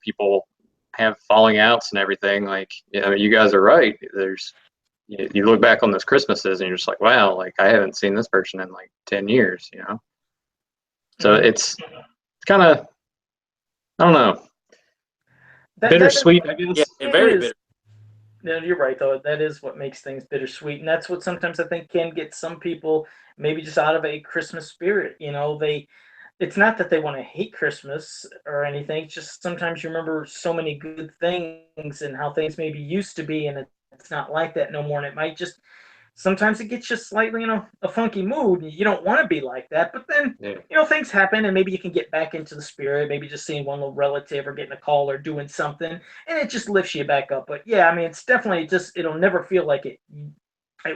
people have falling outs and everything. Like you guys are right. There's you look back on those Christmases and you're just like, wow, like I haven't seen this person in like 10 years. So it's kind of, I don't know, bittersweet, I guess. Yeah, very bitter. No, you're right, though. That is what makes things bittersweet. And that's what sometimes I think can get some people maybe just out of a Christmas spirit. It's not that they want to hate Christmas or anything. It's just sometimes you remember so many good things and how things maybe used to be, and it's not like that no more. And it might just sometimes it gets you slightly in a funky mood. And you don't want to be like that, but then things happen, and maybe you can get back into the spirit. Maybe just seeing one little relative or getting a call or doing something, and it just lifts you back up. But yeah, I mean, it's definitely just it'll never feel like it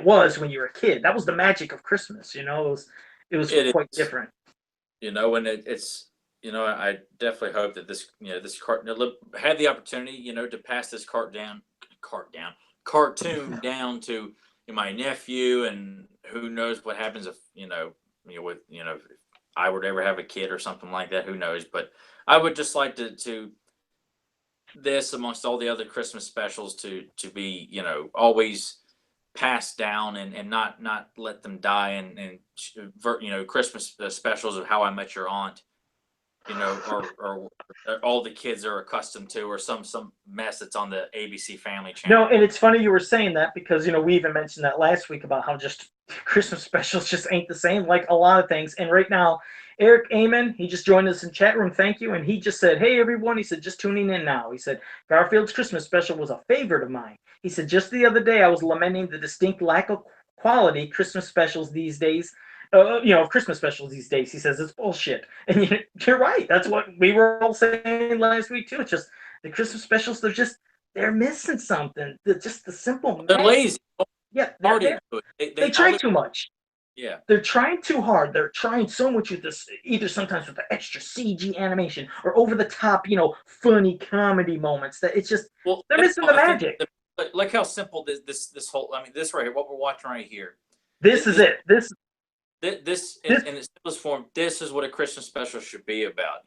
was when you were a kid. That was the magic of Christmas. It was quite different. And it's I definitely hope that this had the opportunity to pass this cartoon down to my nephew, and who knows what happens if if I were to ever have a kid or something like that. Who knows? But I would just like to this amongst all the other Christmas specials to be always passed down, and not let them die, and Christmas specials of How I Met Your Aunt, or all the kids are accustomed to, or some mess that's on the ABC Family channel. No, and it's funny you were saying that, because we even mentioned that last week about how just Christmas specials just ain't the same, like a lot of things. And right now, Eric Amon, he just joined us in chat room. Thank you. And he just said, "Hey everyone," he said, "just tuning in now." He said, "Garfield's Christmas special was a favorite of mine." He said, "Just the other day I was lamenting the distinct lack of quality Christmas specials these days." Christmas specials these days. He says it's bullshit, and you're right. That's what we were all saying last week too. It's just the Christmas specials. They're missing something. Just the simple. They're lazy. Yeah, they try too much. Yeah, they're trying too hard. They're trying so much with this, either sometimes with the extra CG animation or over the top, funny comedy moments. That it's just they're missing the magic. Like how simple this whole. I mean, this right here, what we're watching right here. This is it. This in its simplest form. This is what a Christmas special should be about.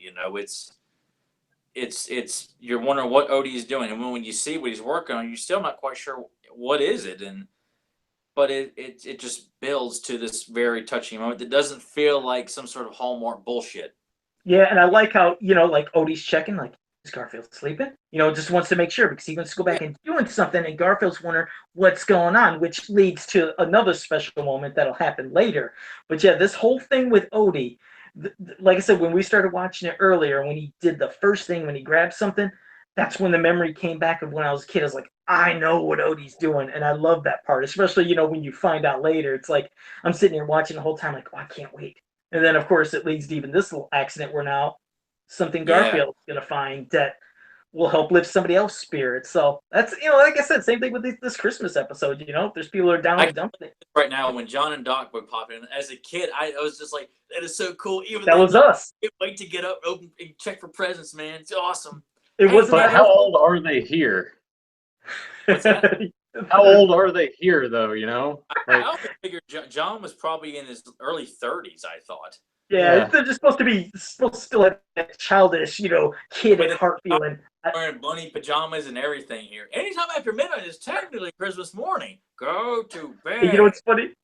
It's you're wondering what Odie is doing, and when you see what he's working on, you're still not quite sure what is it, but it just builds to this very touching moment that doesn't feel like some sort of Hallmark bullshit. Yeah, and I like how like Odie's checking, like, is Garfield sleeping? Just wants to make sure, because he wants to go back and doing something, and Garfield's wondering what's going on, which leads to another special moment that'll happen later. But yeah, this whole thing with Odie, like I said, when we started watching it earlier, when he did the first thing, when he grabbed something, that's when the memory came back of when I was a kid. I was like, I know what Odie's doing, and I love that part, especially when you find out later. It's like I'm sitting here watching the whole time, like, oh, I can't wait. And then, of course, it leads to even this little accident where now something Garfield's going to find that will help lift somebody else's spirits. So that's, like I said, same thing with this Christmas episode. There's people who are down and dumping it. Right now, when John and Doc would pop in, as a kid, I was just like, that is so cool. Even that was us. I can't wait to get up, open, and check for presents, man. It's awesome. It wasn't. But how old are they here? What's that? How old are they here, though? I figured John was probably in his early 30s. I thought. Yeah, they're just supposed to still have that childish, kid at heart feeling. Wearing bunny pajamas and everything here. Anytime after midnight is technically Christmas morning. Go to bed. You know what's funny?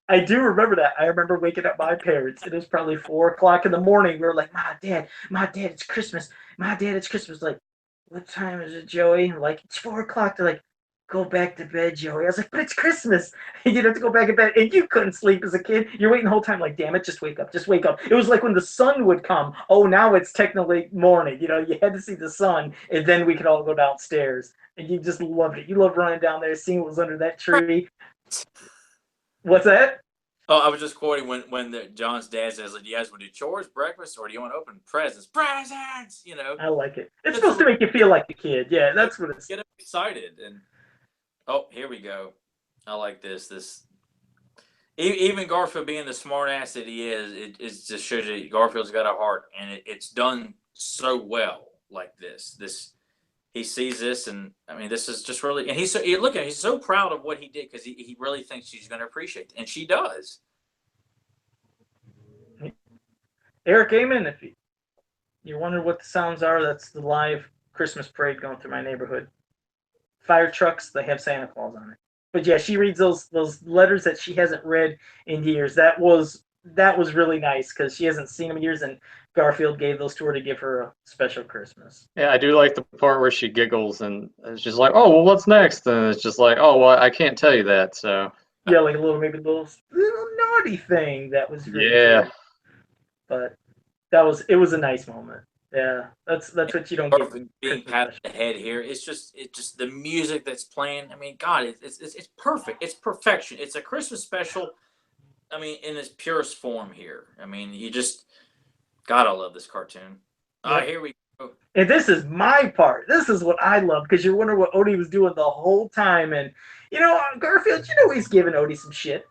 I do remember that. I remember waking up my parents. It was probably 4:00 in the morning. We were like, my dad, it's Christmas. My dad, it's Christmas. Like, what time is it, Joey? I'm like, it's 4:00. They're like, go back to bed, Joey. I was like, but it's Christmas. And you'd have to go back to bed. And you couldn't sleep as a kid. You're waiting the whole time, like, damn it, just wake up. Just wake up. It was like when the sun would come. Oh, now it's technically morning. You had to see the sun, and then we could all go downstairs. And you just loved it. You loved running down there, seeing what was under that tree. What's that? Oh, I was just quoting when John's dad says, like, "Do you guys want to do chores, breakfast, or do you want to open presents?" Presents, I like it. It's supposed to make you feel like a kid. Yeah, that's what it's. Get excited, and here we go. I like this. Even Garfield being the smart ass that he is, it just shows you Garfield's got a heart, and it's done so well. Like this. He sees this, and I mean, this is just really, and he's so proud of what he did, because he really thinks she's going to appreciate it, and she does. Eric Amon, if you're wondering what the sounds are, that's the live Christmas parade going through my neighborhood. Fire trucks, they have Santa Claus on it. But yeah, she reads those letters that she hasn't read in years. That was really nice, because she hasn't seen them in years, and Garfield gave those to her to give her a special Christmas. Yeah, I do like the part where she giggles, and it's just like, oh, well, what's next? And it's just like, oh, well, I can't tell you that. So yeah, like a little naughty thing that was really yeah. But it was a nice moment. Yeah, that's what you don't get. Being patted on the head here. It's just the music that's playing. I mean, God, it's perfect. It's perfection. It's a Christmas special. I mean, in its purest form here. I mean, God, I love this cartoon. Yep. Here we go. And this is my part. This is what I love because you're wondering what Odie was doing the whole time. And Garfield, he's giving Odie some shit.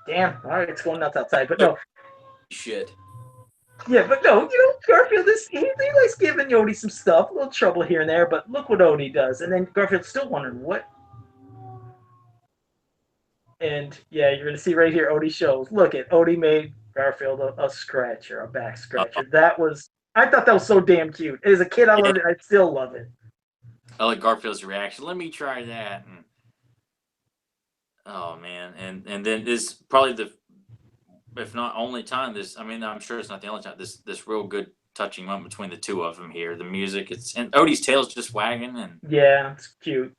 Damn, all right, it's going nuts outside. But no, shit. Yeah, but no, Garfield he likes giving Odie some stuff, a little trouble here and there. But look what Odie does, and then Garfield's still wondering what. And yeah, you're gonna see right here. Odie shows. Look at Odie made Garfield a scratcher, a back scratcher. I thought that was so damn cute. As a kid, I loved it. I still love it. I like Garfield's reaction. Let me try that. And, oh man, and then this probably if not only time. I'm sure it's not the only time. This real good touching moment between the two of them here. The music, and Odie's tail's just wagging, and yeah, it's cute.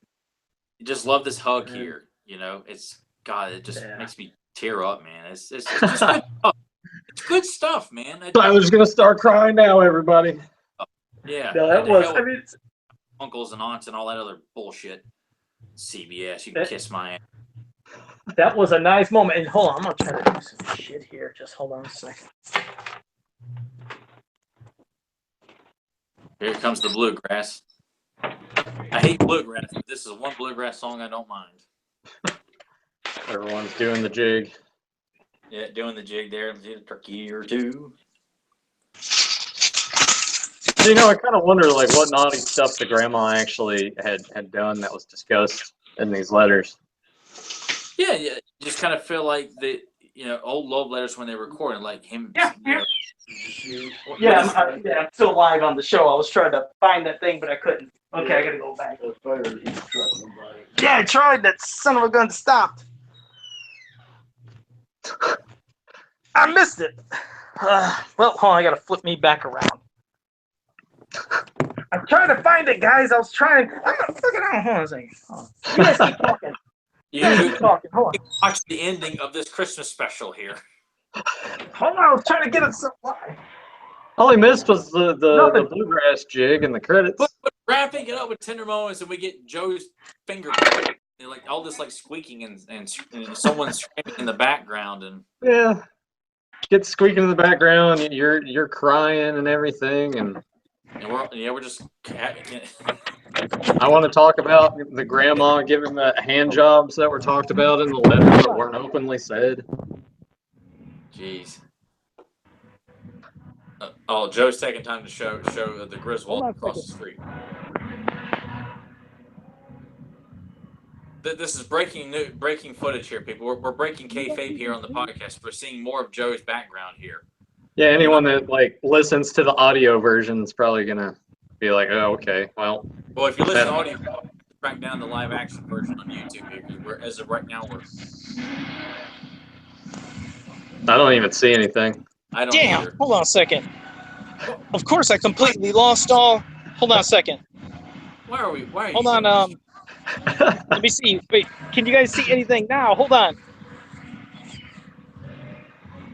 You just love this hug here. It's God. It just makes me tear up, man. It's just good stuff. It's good stuff, man. Tyler's gonna start crying now, everybody. Yeah. No, that was. I mean, uncles and aunts and all that other bullshit. CBS, you can kiss my ass. That was a nice moment. And hold on, I'm gonna try to do some shit here. Just hold on a second. Here comes the bluegrass. I hate bluegrass, but this is one bluegrass song I don't mind. Everyone's doing the jig. Yeah, doing the jig there. A turkey or two. I kind of wonder, like, what naughty stuff the grandma actually had done that was discussed in these letters. Yeah. Just kind of feel like the old love letters when they recorded, like him. Yeah. I'm still live on the show. I was trying to find that thing, but I couldn't. Okay, I gotta go back. Yeah, I tried. That son of a gun stopped. I missed it. Well, hold on. I gotta flip me back around. I'm trying to find it, guys. I was trying. I'm gonna look it out. Hold on a second. You guys keep talking. Hold on. Watch the ending of this Christmas special here. Hold on. I was trying to get it somewhere. All he missed was the bluegrass jig and the credits. But wrapping it up with tender moments, and we get Joe's finger, like all this like squeaking and someone screaming in the background, and yeah, gets squeaking in the background. And you're crying and everything, and we're just. I want to talk about the grandma giving the hand jobs that were talked about in the letters that weren't openly said. Jeez. Joe's taking time to show the Griswold across the street. This is breaking footage here, people. We're breaking kayfabe here on the podcast. We're seeing more of Joe's background here. Yeah, anyone that listens to the audio version is probably gonna be like, oh, okay, well. Well, if you listen to audio, track down the live action version on YouTube here, because as of right now I don't even see anything. I don't. Damn! Either. Hold on a second. Of course, I completely lost all. Hold on a second. Why are you? Hold on. Let me see. Wait, can you guys see anything now? Hold on.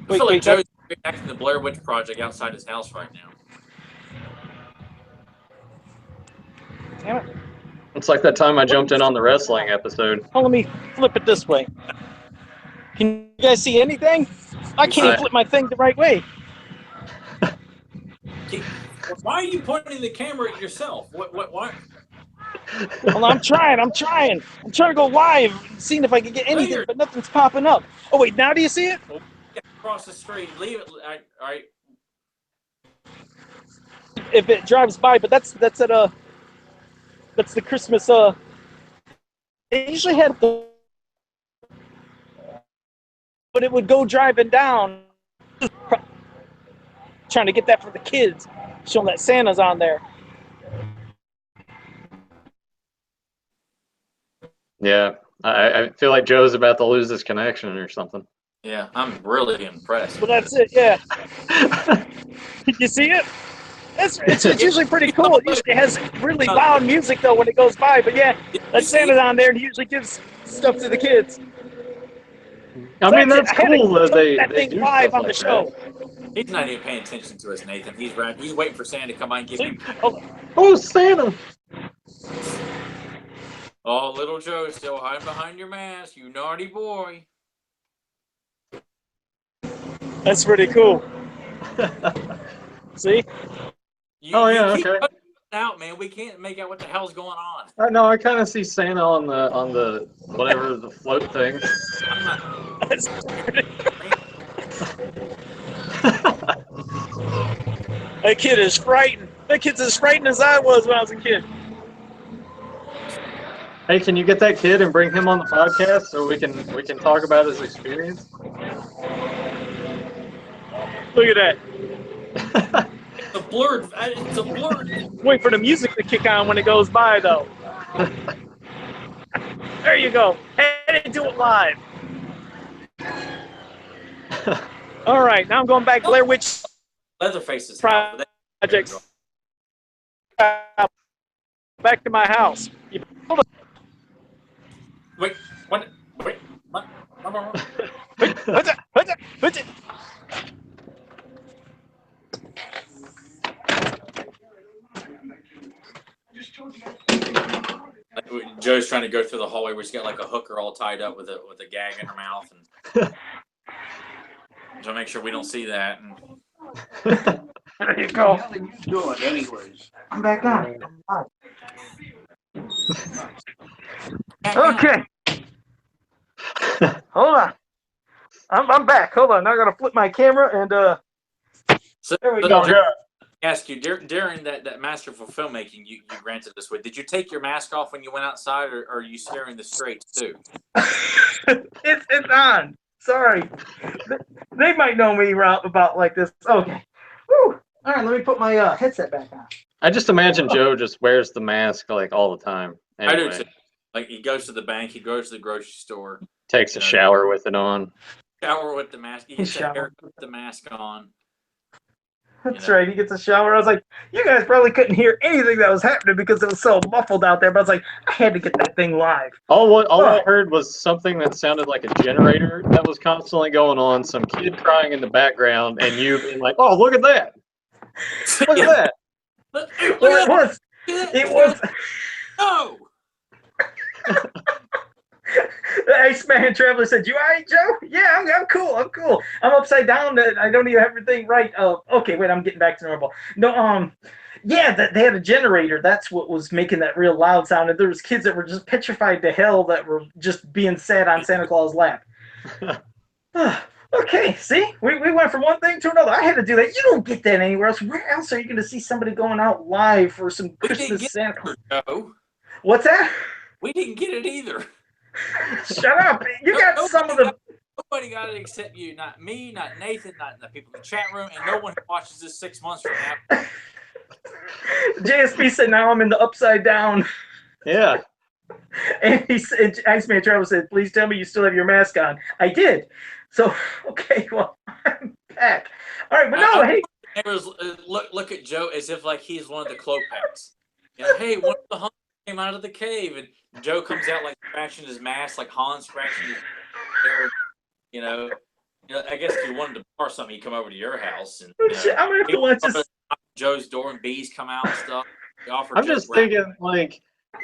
I feel like Joe's acting the Blair Witch Project outside his house right now. Damn it. It's like that time I jumped in on the wrestling episode. Oh, let me flip it this way. Can you guys see anything? I can't even flip my thing the right way. Why are you pointing the camera at yourself? Why? Well, I'm trying. I'm trying to go live, seeing if I can get anything, but nothing's popping up. Oh wait, now do you see it? Across the street, leave it. All right. If it drives by, but that's the Christmas. They usually had the, but it would go driving down. Trying to get that for the kids, showing that Santa's on there. Yeah, I feel like Joe's about to lose his connection or something. Yeah, I'm really impressed. Well, that's it. Yeah. Did you see it? It's usually pretty cool. It usually has really loud music though when it goes by. But yeah, that Santa's on there and he usually gives stuff to the kids. I mean, that's cool that they thing do live stuff on the like show. that. He's not even paying attention to us, Nathan. He's right. He's waiting for Santa to come by and give him. Oh, Santa! Oh, little Joe still hiding behind your mask, you naughty boy. That's pretty cool. See? You keep cutting out, man. We can't make out what the hell's going on. I know. I kind of see Santa on the whatever the float thing. That's pretty That kid is frightened. That kid's as frightened as I was when I was a kid. Hey, can you get that kid and bring him on the podcast so we can talk about his experience? Look at that. It's a blurred. Wait for the music to kick on when it goes by, though. There you go. Hey, I didn't do it live. All right, now I'm going back Blair Witch Leatherface's projects. Back to my house. Wait, what? Wait, what? What's it? Joe's trying to go through the hallway where she's got like a hooker all tied up with a gag in her mouth, and to make sure we don't see that. And there you go. What are you doing, anyways? I'm back on. Okay. Hold on. I'm back. Hold on. Now I gotta flip my camera and so, there we go. Ask you during that masterful filmmaking you granted us with, did you take your mask off when you went outside, or are you staring the straight too? it's on. Sorry. They might know me about like this. Okay. Woo. All right, let me put my headset back on. I just imagine Joe just wears the mask like all the time. Anyway. I do too. Like he goes to the bank, he goes to the grocery store, takes a shower with it on. Shower with the mask. He gets a haircut with the mask on. That's right. He gets a shower. I was like, you guys probably couldn't hear anything that was happening because it was so muffled out there. But I was like, I had to get that thing live. All I heard was something that sounded like a generator that was constantly going on, some kid crying in the background, and you being like, oh, look at that. Look at that. Well, it was. No. The Iceman Traveler said, "You all right, Joe?" Yeah, I'm cool. I'm cool. I'm upside down. I don't even have everything right. Oh, okay. Wait, I'm getting back to normal. No, yeah, they had a generator. That's what was making that real loud sound. And there was kids that were just petrified to hell that were just being sat on Santa Claus' lap. Okay, see, we went from one thing to another. I had to do that. You don't get that anywhere else. Where else are you going to see somebody going out live for some Christmas Santa Claus? No. What's that? We didn't get it either. Shut up! You got some of the. Nobody got it except you. Not me, not Nathan, not the people in the chat room, and no one who watches this 6 months from now. JSP said, "Now I'm in the upside down." Yeah. And he said, Iceman Travel said, "Please tell me you still have your mask on." I did. So okay, well, I'm back. All right, but no, hey. Look at Joe as if like he's one of the Klopeks. You know, hey, one of the hunters came out of the cave, and Joe comes out like scratching his mask, like Han scratching his hair. You know, I guess if you wanted to borrow something, he'd come over to your house. And I'm gonna have to watch this. Joe's door and bees come out and stuff. I'm just thinking, like,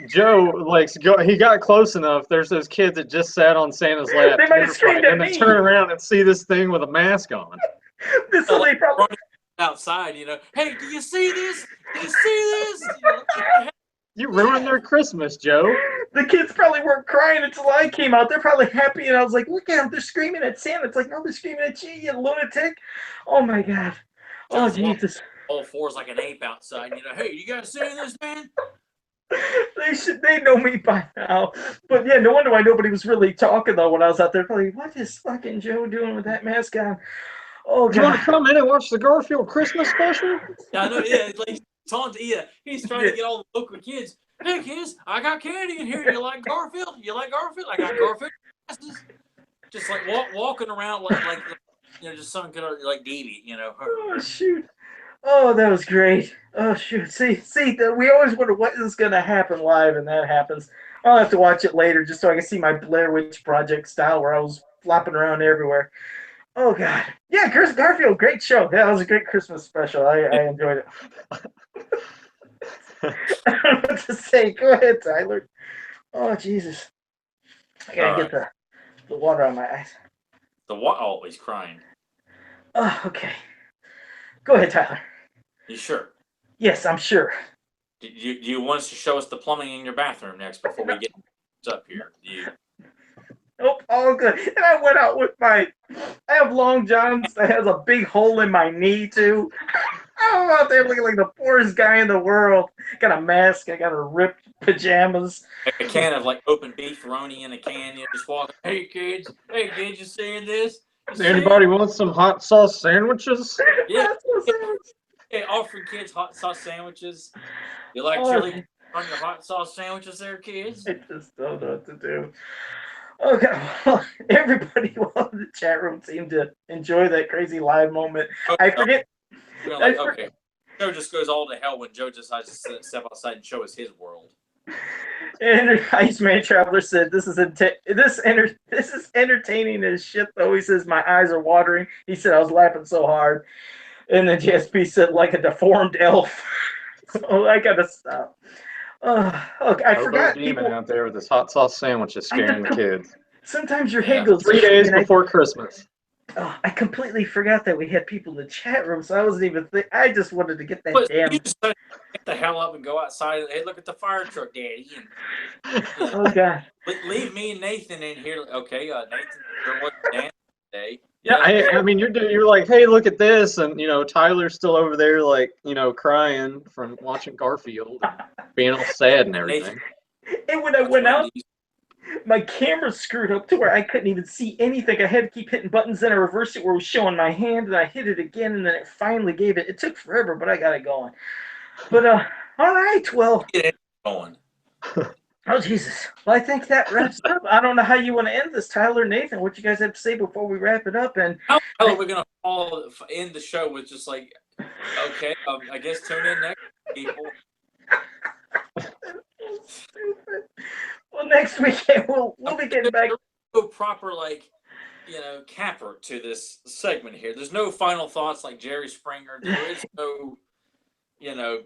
Joe, like, he got close enough. There's those kids that just sat on Santa's lap. They might have screamed at me. And then turn around and see this thing with a mask on. This is they probably outside. You know, hey, do you see this? Do you see this? You ruined their Christmas, Joe. The kids probably weren't crying until I came out. They're probably happy, and I was like, "Look at them! They're screaming at Santa." It's like, "No, they're screaming at you, you lunatic!" Oh my God! Oh Jesus! All fours like an ape outside. You know, hey, you guys see this, man? They know me by now. But yeah, no wonder why nobody was really talking though when I was out there. Probably, what is fucking Joe doing with that mask on? Oh God! You want to come in and watch the Garfield Christmas special? Yeah, I know. Yeah, like he's trying to get all the local kids. Hey kids, I got candy in here. You like Garfield? You like Garfield? I got Garfield glasses. Just like walking around like just some kind of like deviant, you know. Oh shoot! Oh, that was great. Oh shoot! See, we always wonder what is going to happen live, and that happens. I'll have to watch it later just so I can see my Blair Witch Project style where I was flopping around everywhere. Oh God, yeah, Garfield, great show. Yeah, it was a great Christmas special. I enjoyed it. I don't know what to say. Go ahead, Tyler. Oh Jesus, I gotta get the water on my eyes. The what? Oh, he's crying. Oh, okay. Go ahead, Tyler. You sure? Yes, I'm sure. Do you want us to show us the plumbing in your bathroom next before we get up here? Nope, all good. And I went out with I have long johns that has a big hole in my knee too. I'm out there looking like the poorest guy in the world. Got a mask. I got a ripped pajamas. A can of like open beef roni in a can. You just walk. Hey kids, you seeing this? Anybody want some hot sauce sandwiches? Yeah. Hey, offering kids hot sauce sandwiches. You like chili on your hot sauce sandwiches there, kids? I just don't know what to do. Okay, well, everybody in the chat room seemed to enjoy that crazy live moment. I forget. Okay. Joe just goes all to hell when Joe decides to step outside and show us his world. And Iceman Traveler said, "This is entertaining as shit." Though he says, "My eyes are watering." He said, "I was laughing so hard." And then JSP said, "Like a deformed elf." So I gotta stop. Okay, I forgot. Demon out there with his hot sauce sandwiches scaring the kids. Sometimes your head goes 3 days before Christmas. I completely forgot that we had people in the chat room, so I wasn't even I just wanted to get that damn. You just get the hell up and go outside. Hey, look at the fire truck, Daddy. And, oh God! Leave me and Nathan in here. Okay, Nathan, there was dance today. Yeah, I mean, you're like, hey, look at this, and Tyler's still over there, like, crying from watching Garfield, and being all sad and everything. And when I went out, my camera screwed up to where I couldn't even see anything. I had to keep hitting buttons, then I reversed it where it was showing my hand, and I hit it again, and then it finally gave it. It took forever, but I got it going. But all right, well. Get it going. Oh Jesus! Well, I think that wraps up. I don't know how you want to end this, Tyler, Nathan. What you guys have to say before we wrap it up? And how are we gonna end the show with just like, okay, I guess tune in next week, people. Stupid. Well, next weekend we'll be getting back. No proper capper to this segment here. There's no final thoughts like Jerry Springer. There is no.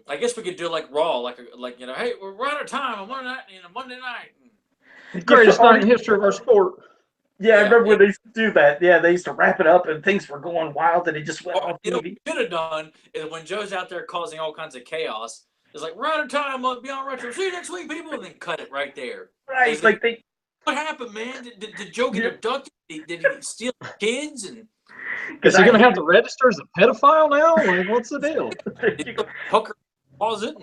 I guess we could do like Raw, hey, we're out of time on Monday night. Greatest night in history of our sport. Yeah, I remember when they used to do that. Yeah, they used to wrap it up and things were going wild and it just went off. What we should have done is when Joe's out there causing all kinds of chaos, it's like, we're out of time on Beyond Retro. See you next week, people, and then cut it right there. Right, what happened, man? Did Joe get abducted? Did he steal kids? And is he going to have to register as a pedophile now? Like, what's the deal? Hooker closet.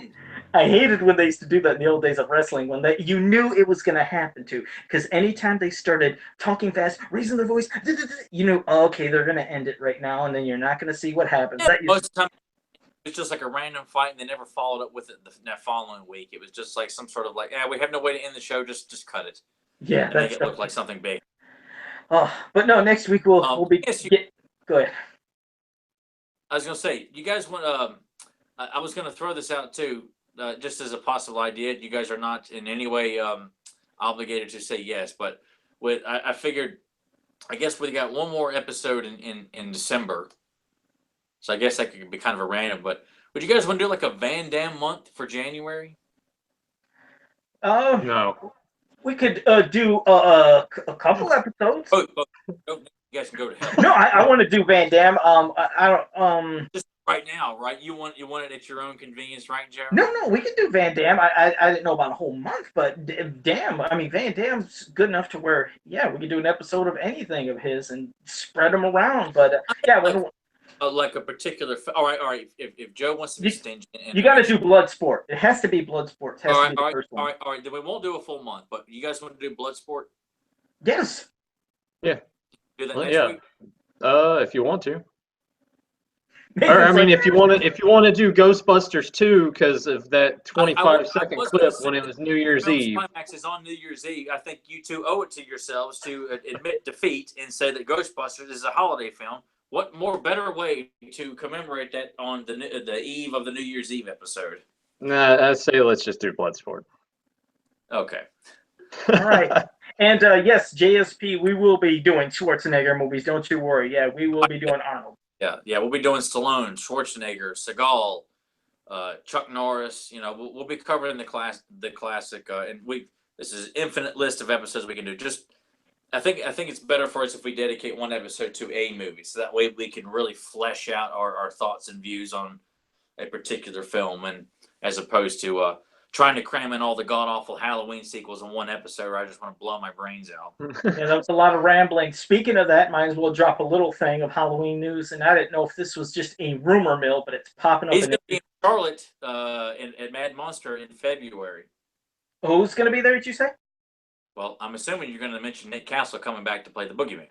I hated when they used to do that in the old days of wrestling, when you knew it was going to happen to. Because anytime they started talking fast, raising their voice, you knew, okay, they're going to end it right now, and then you're not going to see what happens. Yeah, most of the time, it's just like a random fight, and they never followed up with it that following week. It was just like some sort of we have no way to end the show, just cut it. Yeah, and make it look like something big. Oh, but no, next week we'll be. Go ahead. I was gonna say, you guys want. I was gonna throw this out too, just as a possible idea. You guys are not in any way obligated to say yes, but I figured, I guess we got one more episode in December, so I guess that could be kind of a random. But would you guys want to do like a Van Damme month for January? No. We could do a couple episodes. Oh, you guys can go to hell. No, I want to do Van Damme. I don't. Just right now, right? You want it at your own convenience, right, Jerry? No, we can do Van Damme. I didn't know about a whole month, but damn, I mean, Van Damme's good enough to where, yeah, we could do an episode of anything of his and spread them around. But like a particular. All right. If Joe wants to be stingy, you got to do Bloodsport. It has to be Bloodsport. All right. Then we won't do a full month, but you guys want to do Bloodsport? Yes. Yeah. Do that next week? If you want to. Or, I mean, if you want to do Ghostbusters 2 because of that 25-second clip when it was New Year's Eve. Climax is on New Year's Eve. I think you two owe it to yourselves to admit defeat and say that Ghostbusters is a holiday film. What more better way to commemorate that on the eve of the New Year's Eve episode? Nah, I say let's just do Bloodsport. Okay. All right. And yes, JSP, we will be doing Schwarzenegger movies. Don't you worry. Yeah, we will be doing Arnold. Yeah, we'll be doing Stallone, Schwarzenegger, Seagal, Chuck Norris. You know, we'll be covering the classic, and this is an infinite list of episodes we can do. I think it's better for us if we dedicate one episode to a movie, so that way we can really flesh out our thoughts and views on a particular film, and as opposed to trying to cram in all the god awful Halloween sequels in one episode where I just want to blow my brains out. Yeah, that was a lot of rambling. Speaking of that, might as well drop a little thing of Halloween news. And I didn't know if this was just a rumor mill, but it's popping up. He's going to be in Charlotte at Mad Monster in February. Who's going to be there, did you say? Well, I'm assuming you're going to mention Nick Castle coming back to play the Boogeyman.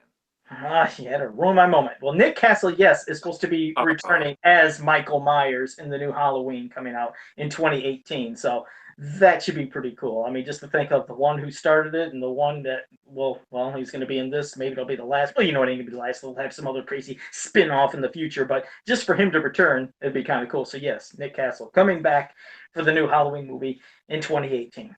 You had to ruin my moment. Well, Nick Castle, yes, is supposed to be returning as Michael Myers in the new Halloween coming out in 2018. So that should be pretty cool. I mean, just to think of the one who started it and the one that, well, he's going to be in this. Maybe it'll be the last. Well, you know, it ain't going to be the last. They'll have some other crazy spin-off in the future. But just for him to return, it'd be kind of cool. So, yes, Nick Castle coming back for the new Halloween movie in 2018.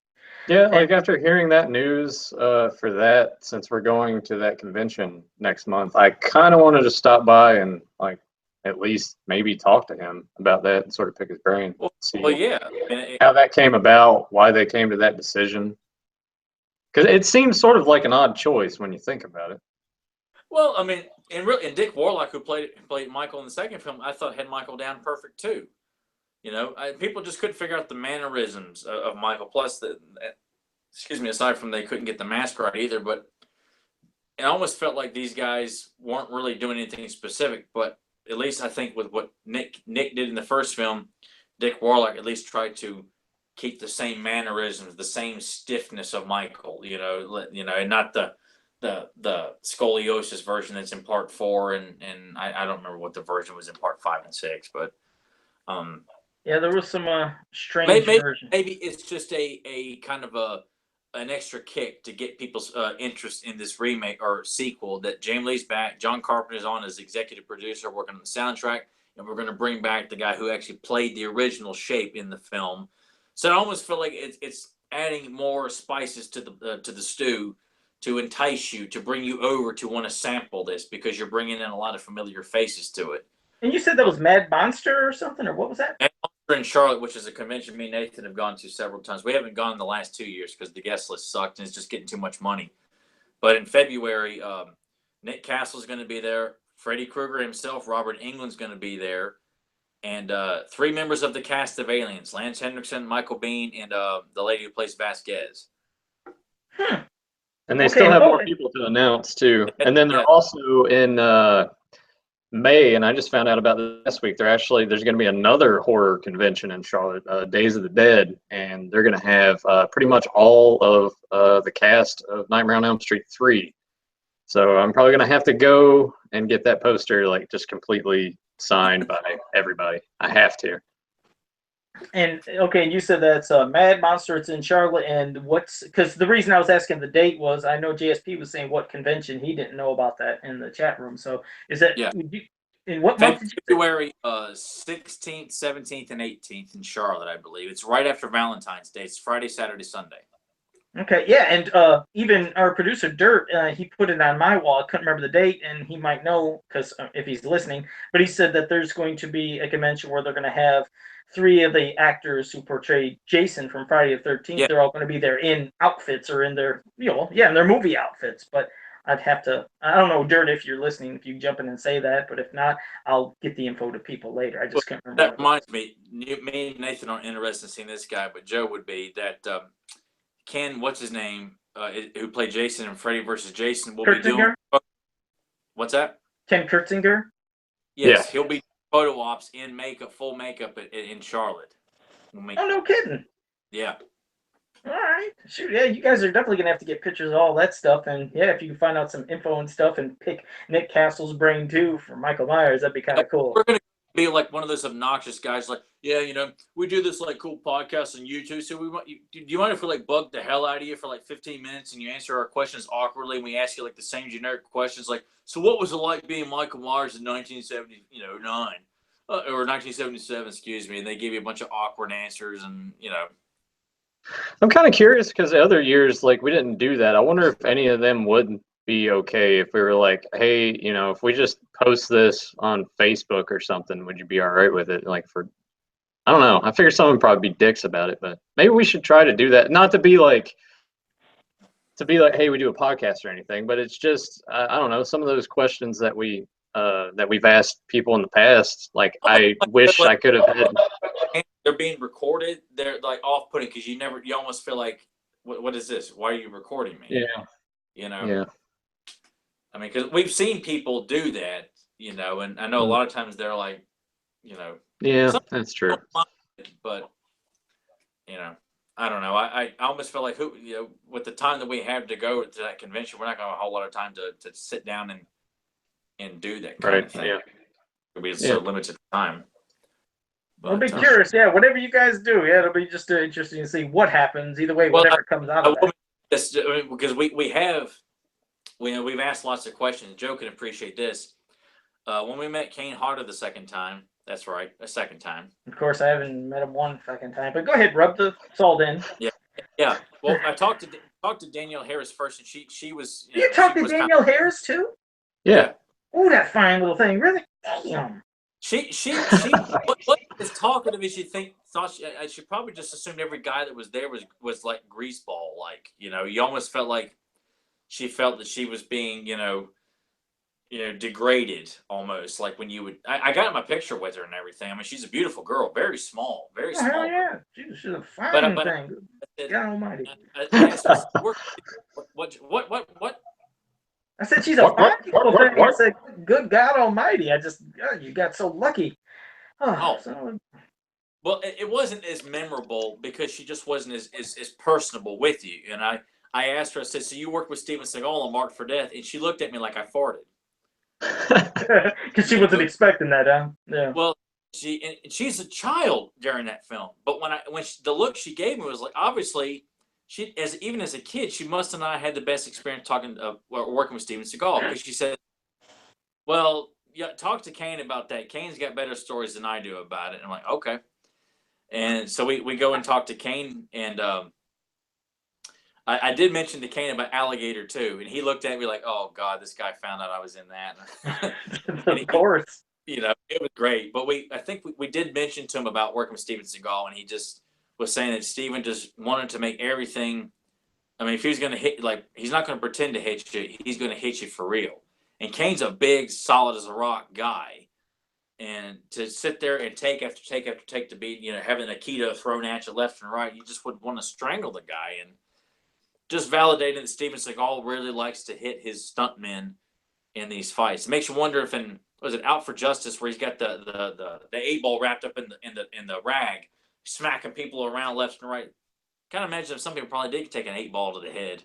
Yeah, like after hearing that news for that, since we're going to that convention next month, I kind of wanted to stop by and like at least maybe talk to him about that and sort of pick his brain. Well, yeah. How that came about, why they came to that decision. Because it seems sort of like an odd choice when you think about it. Well, I mean, and Dick Warlock, who played Michael in the second film, I thought had Michael down perfect too. You know, people just couldn't figure out the mannerisms of Michael. Plus, aside from they couldn't get the mask right either, but it almost felt like these guys weren't really doing anything specific. But at least I think with what Nick did in the first film, Dick Warlock at least tried to keep the same mannerisms, the same stiffness of Michael. You know, and not the scoliosis version that's in part 4, and I don't remember what the version was in part 5 and 6, but. Yeah, there was some strange version. Maybe it's just a kind of an extra kick to get people's interest in this remake or sequel that James Lee's back, John Carpenter's on as executive producer working on the soundtrack, and we're going to bring back the guy who actually played the original Shape in the film. So I almost feel like it's adding more spices to the stew to entice you, to bring you over to want to sample this because you're bringing in a lot of familiar faces to it. And you said that was Mad Monster or something, or what was that? Mad Monster in Charlotte, which is a convention me and Nathan have gone to several times. We haven't gone the last 2 years because the guest list sucked and it's just getting too much money. But in February, Nick Castle's going to be there. Freddy Krueger himself, Robert Englund's going to be there. And 3 members of the cast of Aliens, Lance Henriksen, Michael Biehn, and the lady who plays Vasquez. And they still have more people to announce, too. And then they're also in May, and I just found out about this last week. There's going to be another horror convention in Charlotte, Days of the Dead, and they're going to have pretty much all of the cast of Nightmare on Elm Street 3. So I'm probably going to have to go and get that poster like just completely signed by everybody. I have to. And okay, you said that's Mad Monster. It's in Charlotte, and because the reason I was asking the date was I know JSP was saying what convention. He didn't know about that in the chat room. So is that in what month? February 16th, 17th, and 18th in Charlotte, I believe. It's right after Valentine's Day. It's Friday, Saturday, Sunday. Okay, yeah, and even our producer Dirt, he put it on my wall. I couldn't remember the date, and he might know because if he's listening. But he said that there's going to be a convention where they're going to have 3 of the actors who portrayed Jason from Friday the 13th. Yeah. They're all going to be there in outfits or in their, in their movie outfits. But I'd have to, I don't know, Dirt, if you're listening, if you jump in and say that. But if not, I'll get the info to people later. I just can't remember. That reminds me, me and Nathan aren't interested in seeing this guy, but Joe would be that. Ken, what's his name, who played Jason in Freddy vs. Jason, will be doing. What's that? Ken Kurtzinger? Yes, he'll be photo ops in makeup, full makeup in Charlotte. Oh, no kidding. Yeah. All right. Shoot, yeah, you guys are definitely going to have to get pictures of all that stuff. And, yeah, if you can find out some info and stuff and pick Nick Castle's brain, too, for Michael Myers, that'd be kind of cool. We're going to be like one of those obnoxious guys like, we do this like cool podcast on YouTube, so do you mind if we like bug the hell out of you for like 15 minutes and you answer our questions awkwardly and we ask you like the same generic questions like, so what was it like being Michael Myers in 1979 or 1977, excuse me, and they give you a bunch of awkward answers and I'm kind of curious because the other years, like, we didn't do that. I wonder if any of them would be okay if we were like, hey, you know, if we just post this on Facebook or something, would you be all right with it? Like, for, I don't know. I figure someone would probably be dicks about it, but maybe we should try to do that. Not to be like, hey, we do a podcast or anything, but it's just, I don't know, some of those questions that we've asked people in the past. Like, I wish I could have had. They're being recorded. They're like off-putting because you almost feel like, what is this? Why are you recording me? Yeah. You know. Yeah. I mean, because we've seen people do that, you know, and I know a lot of times they're like, you know. Yeah, that's true. But, you know, I don't know. I almost feel like with the time that we have to go to that convention, we're not going to have a whole lot of time to sit down and do that kind of thing. Yeah. It'll be so limited time. I'll be curious. Yeah, whatever you guys do, it'll be just interesting to see what happens. Either way, whatever comes out of that. Because we've asked lots of questions. Joe can appreciate this. When we met Kane Harder the second time, that's right, a second time. Of course, I haven't met him one second time, but go ahead, rub the salt in. Yeah. Well, I talked to Danielle Harris first, and she was. You talked to Danielle Harris too? Yeah. Oh, that fine little thing. Really? Damn. She what as talkative as she thought she probably just assumed every guy that was there was like greaseball, like, you know, you almost felt like she felt that she was being, you know, degraded almost, like when you would. I got my picture with her and everything. I mean, she's a beautiful girl, very small, very small. Hell yeah, she's a fine thing. God Almighty. I asked her, what? I said she's a fine thing. I said, good God Almighty. You got so lucky. Well, it wasn't as memorable because she just wasn't as personable with you. And I asked her, I said, so you worked with Steven Seagal on Marked for Death? And she looked at me like I farted. Because she wasn't expecting that, huh? Yeah. Well, she's a child during that film, but the look she gave me was like, obviously, even as a kid, she must have not had the best experience working with Steven Seagal, because she said, well, yeah, talk to Kane about that. Kane's got better stories than I do about it. And I'm like, okay. And so we go and talk to Kane, and I did mention to Kane about Alligator too, and he looked at me like, oh God, this guy found out I was in that. Of course. You know, it was great. But I think we did mention to him about working with Steven Seagal, and he just was saying that Steven just wanted to make everything. I mean, if he was going to hit, like, he's not going to pretend to hit you. He's going to hit you for real. And Kane's a big, solid as a rock guy. And to sit there and take after take after take to be, you know, having a keto thrown at you left and right, you just would want to strangle the guy. And just validating that Steven Seagal really likes to hit his stuntmen in these fights. It makes you wonder if was it Out for Justice, where he's got the 8-ball wrapped up in the rag, smacking people around left and right. Kind of imagine if some people probably did take an 8-ball to the head.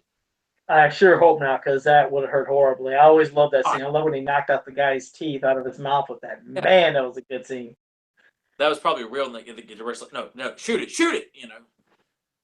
I sure hope not, because that would have hurt horribly. I always love that scene. I love when he knocked out the guy's teeth out of his mouth with that. Yeah. Man, that was a good scene. That was probably real. And the director's like, no, shoot it, you know.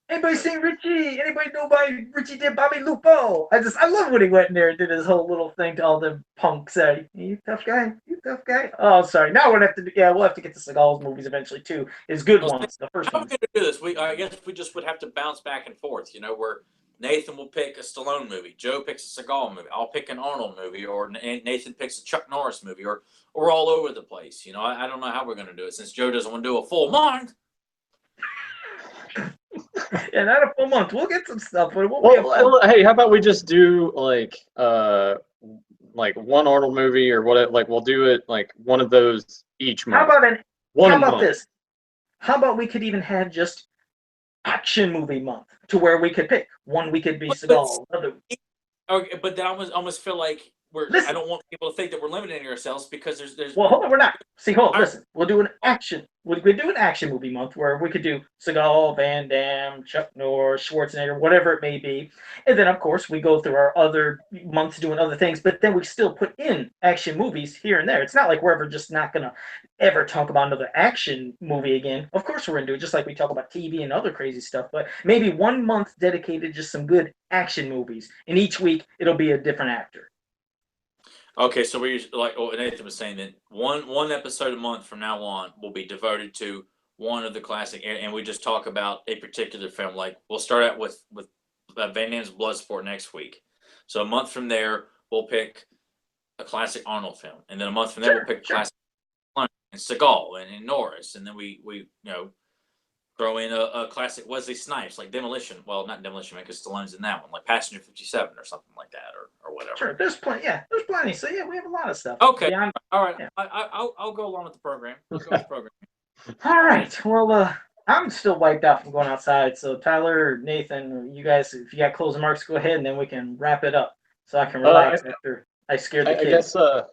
Anybody seen Richie? Anybody know about Richie did Bobby Lupo? I love when he went in there and did his whole little thing to all the punks. You tough guy? You tough guy? Oh, sorry. Now we'll have to get to Seagal's movies eventually too. His good ones, the first ones. How are we going to do this? I guess we just would have to bounce back and forth, you know, where Nathan will pick a Stallone movie, Joe picks a Seagal movie, I'll pick an Arnold movie, or Nathan picks a Chuck Norris movie, or we're all over the place. You know, I don't know how we're going to do it since Joe doesn't want to do a full month. Yeah, not a full month. We'll get some stuff, but hey, how about we just do like one Arnold movie or what? Like, we'll do it like one of those each month. How about this? How about we could even have just action movie month, to where we could pick one. We could be Seagal. Okay, but then I almost feel like I don't want people to think that we're limiting ourselves, because there's. Well, hold on, we're not. Listen. We'll do an action. We do an action movie month where we could do Seagal, Van Damme, Chuck Norris, Schwarzenegger, whatever it may be, and then of course we go through our other months doing other things. But then we still put in action movies here and there. It's not like we're ever just not gonna ever talk about another action movie again. Of course we're gonna do it, just like we talk about TV and other crazy stuff. But maybe 1 month dedicated to just some good action movies, and each week it'll be a different actor. Okay, so we like Nathan was saying that one episode a month from now on will be devoted to one of the classic, and we just talk about a particular film. Like we'll start out with Van Damme's Bloodsport next week. So a month from there, we'll pick a classic Arnold film, and then a month from there, we'll pick a classic and Seagal and Norris, and then we throw in a classic Wesley Snipes like Demolition. Well, not Demolition Man because Stallone's in that one, like Passenger 57 or something like that, or whatever. Sure, there's plenty. Yeah, there's plenty. So yeah, we have a lot of stuff. Okay, Beyond, all right. Yeah. I'll go along with the program. I'll go with the program. All right. Well, I'm still wiped out from going outside. So Tyler, Nathan, you guys, if you got closing remarks, go ahead, and then we can wrap it up so I can relax after I scared the kids. I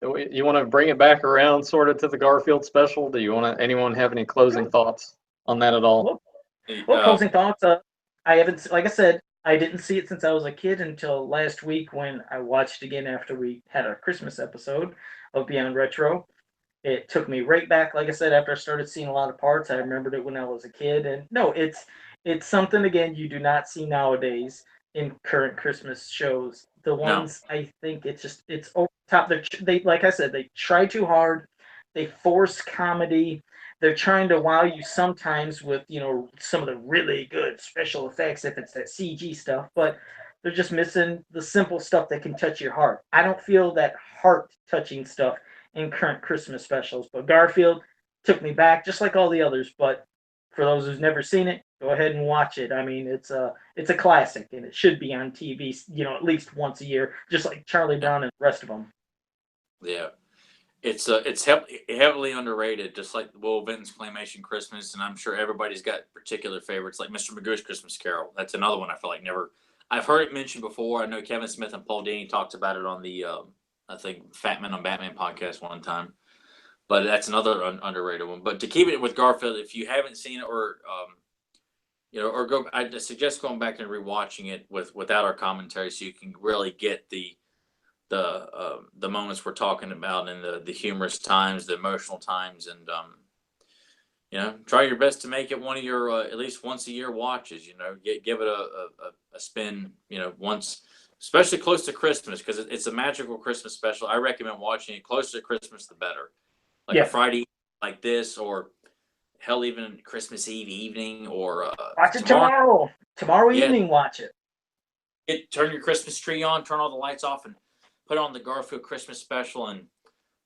guess you want to bring it back around sort of to the Garfield special. Do you want to? Anyone have any closing thoughts on that at all? Well, closing thoughts. I haven't, like I said, I didn't see it since I was a kid until last week when I watched again after we had our Christmas episode of Beyond Retro. It took me right back, like I said, after I started seeing a lot of parts. I remembered it when I was a kid, and no, it's something again you do not see nowadays in current Christmas shows. The ones I think it's over the top. They like I said, they try too hard. They force comedy. They're trying to wow you sometimes with some of the really good special effects if it's that CG stuff, but they're just missing the simple stuff that can touch your heart. I don't feel that heart touching stuff in current Christmas specials, but Garfield took me back just like all the others. But for those who's never seen it, go ahead and watch it. I mean, it's a classic, and it should be on TV, at least once a year, just like Charlie Brown and the rest of them. Yeah, it's heavily underrated, just like Will Benton's Claymation Christmas, and I'm sure everybody's got particular favorites, like Mr. Magoo's Christmas Carol. That's another one I feel like never. I've heard it mentioned before. I know Kevin Smith and Paul Dini talked about it on the I think Fat Man on Batman podcast one time, but that's another underrated one. But to keep it with Garfield, if you haven't seen it I suggest going back and rewatching it without our commentary, so you can really get the moments we're talking about and the humorous times, the emotional times, and try your best to make it one of your at least once a year watches. Give it a spin. Once. Especially close to Christmas, because it's a magical Christmas special. I recommend watching it closer to Christmas, the better. Like a Friday like this, or hell, even Christmas Eve evening, or watch it tomorrow. Tomorrow evening, watch it. Turn your Christmas tree on, turn all the lights off, and put on the Garfield Christmas special. And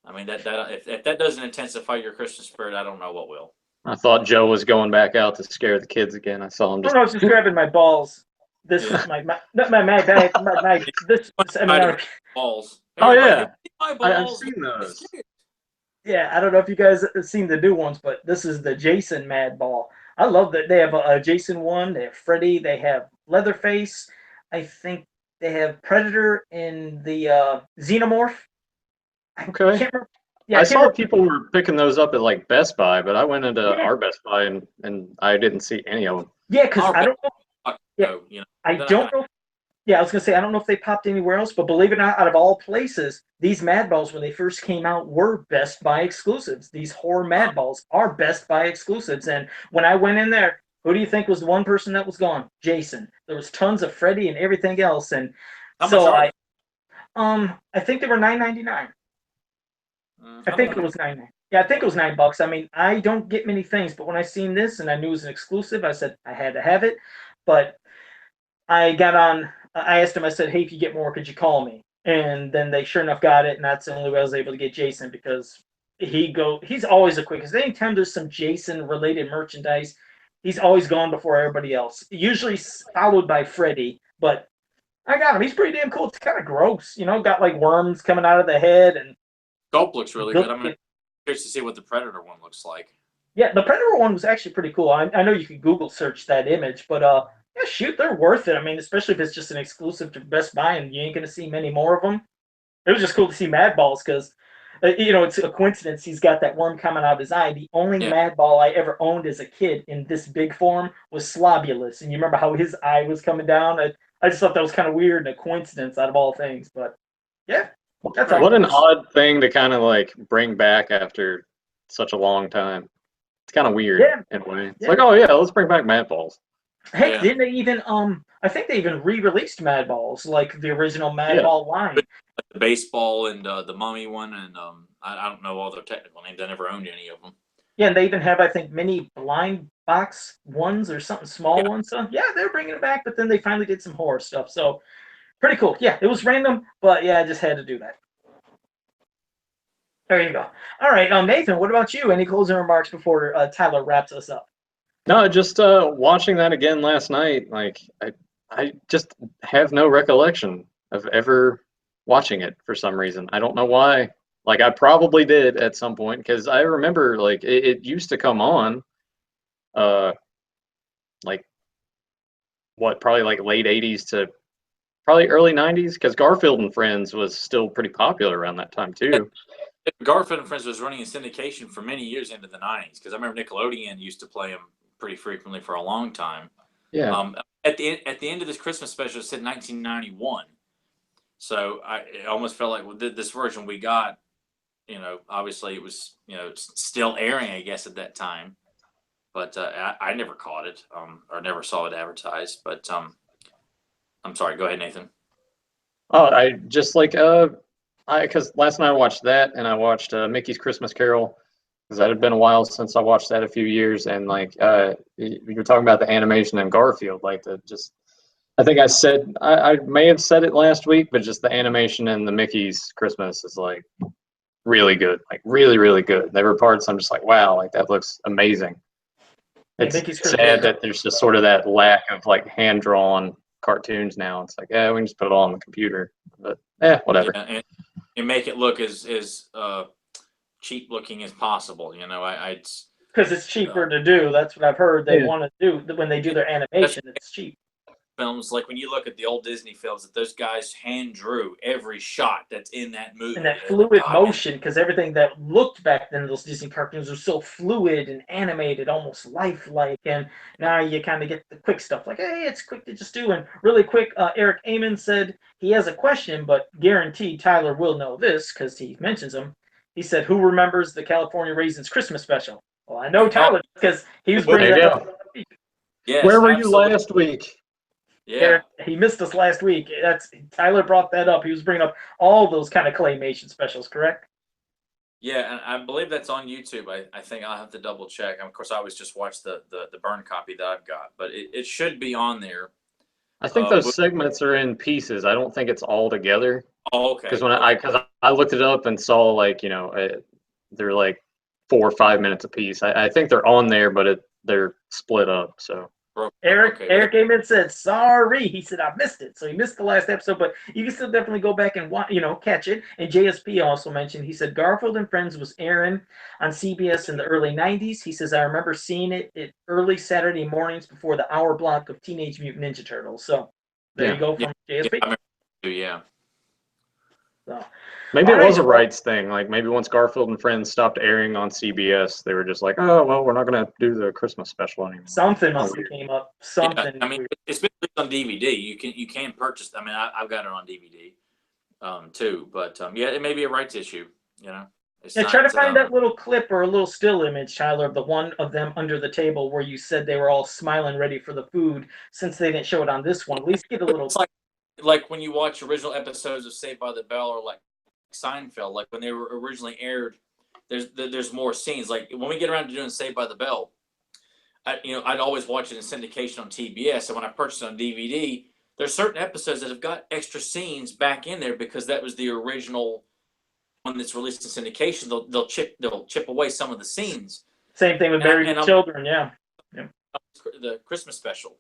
I mean that if that doesn't intensify your Christmas spirit, I don't know what will. I thought Joe was going back out to scare the kids again. I saw him just. No, I was just grabbing my balls. This is my bag. My balls. Oh yeah, I've seen those. Yeah, I don't know if you guys have seen the new ones, but this is the Jason Mad Ball. I love that they have a Jason one. They have Freddy. They have Leatherface. I think they have Predator in the Xenomorph. Okay. I saw people were picking those up at like Best Buy, but I went into our Best Buy and I didn't see any of them. Yeah, because I don't know. Yeah, I don't know. Yeah, I was gonna say I don't know if they popped anywhere else, but believe it or not, out of all places, these Mad Balls when they first came out were Best Buy exclusives. These horror Mad Balls are Best Buy exclusives, and when I went in there, who do you think was the one person that was gone? Jason. There was tons of Freddy and everything else, and I think they were $9.99. I think it was $9. Yeah, I think it was $9. I mean, I don't get many things, but when I seen this and I knew it was an exclusive, I said I had to have it. But I got on. I asked him. I said, "Hey, if you get more, could you call me?" And then they sure enough got it, and that's the only way I was able to get Jason because he's always the quickest. Anytime there's some Jason related merchandise, he's always gone before everybody else. Usually followed by Freddy, but I got him. He's pretty damn cool. It's kind of gross, got like worms coming out of the head and. Sculpt looks really good. I'm curious to see what the Predator one looks like. Yeah, the Predator one was actually pretty cool. I know you could Google search that image, but yeah, shoot, they're worth it. I mean, especially if it's just an exclusive to Best Buy and you ain't gonna see many more of them. It was just cool to see Mad Balls because, it's a coincidence he's got that worm coming out of his eye. The only Mad Ball I ever owned as a kid in this big form was Slobulus, and you remember how his eye was coming down? I just thought that was kind of weird and a coincidence out of all things, but yeah. What an odd thing to kind of like bring back after such a long time. It's kind of weird in a way. It's like, oh yeah, let's bring back Mad Balls. Heck, didn't they even I think they even re-released Mad Balls, like the original Mad Ball line. Like the baseball and the Mummy one, and I don't know all their technical names. I never owned any of them. Yeah, and they even have, I think, mini blind box ones or something small ones. So yeah, they're bringing it back, but then they finally did some horror stuff. So pretty cool. Yeah, it was random, but yeah, I just had to do that. There you go. All right, Nathan, what about you? Any closing remarks before Tyler wraps us up? No, just watching that again last night. Like I just have no recollection of ever watching it for some reason. I don't know why. Like I probably did at some point because I remember like it used to come on, uh, like what probably like late '80s to probably early '90s because Garfield and Friends was still pretty popular around that time too. Garfield and Friends was running in syndication for many years into the '90s because I remember Nickelodeon used to play them pretty frequently for a long time. Yeah. At the end of this Christmas special, it said 1991, so it almost felt like this version we got. Obviously it was still airing, I guess, at that time, but I never caught it or never saw it advertised. But I'm sorry. Go ahead, Nathan. Oh, I just like because last night I watched that and I watched Mickey's Christmas Carol because that had been a while since I watched that, a few years, and like you're talking about the animation and Garfield, like the just I think I may have said it last week, but just the animation and the Mickey's Christmas is like really good, like really really good. There were parts I'm just like wow, like that looks amazing. Yeah, It's Mickey's Christmas. sad that there's just sort of that lack of like hand drawn cartoons now. It's like yeah, we can just put it all on the computer, but whatever. Yeah, and make it look as cheap looking as possible. Because it's cheaper to do. That's what I've heard. They want to do when they do their animation. It's cheap. Films, like when you look at the old Disney films, that those guys hand drew every shot that's in that movie. And that fluid motion, because everything that looked back then, those Disney cartoons were so fluid and animated, almost lifelike. And now you kind of get the quick stuff, like, hey, it's quick to just do. And really quick, Eric Amon said he has a question, but guaranteed Tyler will know this because he mentions them. He said, who remembers the California Raisins Christmas special? Well, I know Tyler because he was bringing that up. Yes, where were you last week? Yeah, Eric, he missed us last week. Tyler brought that up. He was bringing up all those kind of claymation specials, correct? Yeah, and I believe that's on YouTube. I think I'll have to double check. Of course, I always just watch the burn copy that I've got, but it should be on there. I think those segments are in pieces. I don't think it's all together. Oh, okay. Because I looked it up and saw like they're like 4 or 5 minutes a piece. I think they're on there, but they're split up. So Eric Amon said sorry. He said I missed it, so he missed the last episode. But you can still definitely go back and catch it. And JSP also mentioned, he said Garfield and Friends was airing on CBS in the early '90s. He says I remember seeing it early Saturday mornings before the hour block of Teenage Mutant Ninja Turtles. So there you go from JSP. Yeah. So maybe it was a rights thing. Like maybe once Garfield and Friends stopped airing on CBS, they were just like, oh well, we're not going to do the Christmas special anymore. Something must have came up. Something. Yeah, I mean, it's been on DVD. You can purchase. I mean, I've got it on DVD, too. But it may be a rights issue. Try to find that little clip or a little still image, Tyler, of the one of them under the table where you said they were all smiling, ready for the food. Since they didn't show it on this one, at least get a little. It's like when you watch original episodes of Saved by the Bell or like Seinfeld, like when they were originally aired, there's more scenes. Like when we get around to doing Saved by the Bell, I'd always watch it in syndication on TBS, and when I purchased it on DVD, there's certain episodes that have got extra scenes back in there because that was the original one that's released in syndication. They'll chip away some of the scenes. Same thing with Married with Children, yeah. The Christmas special.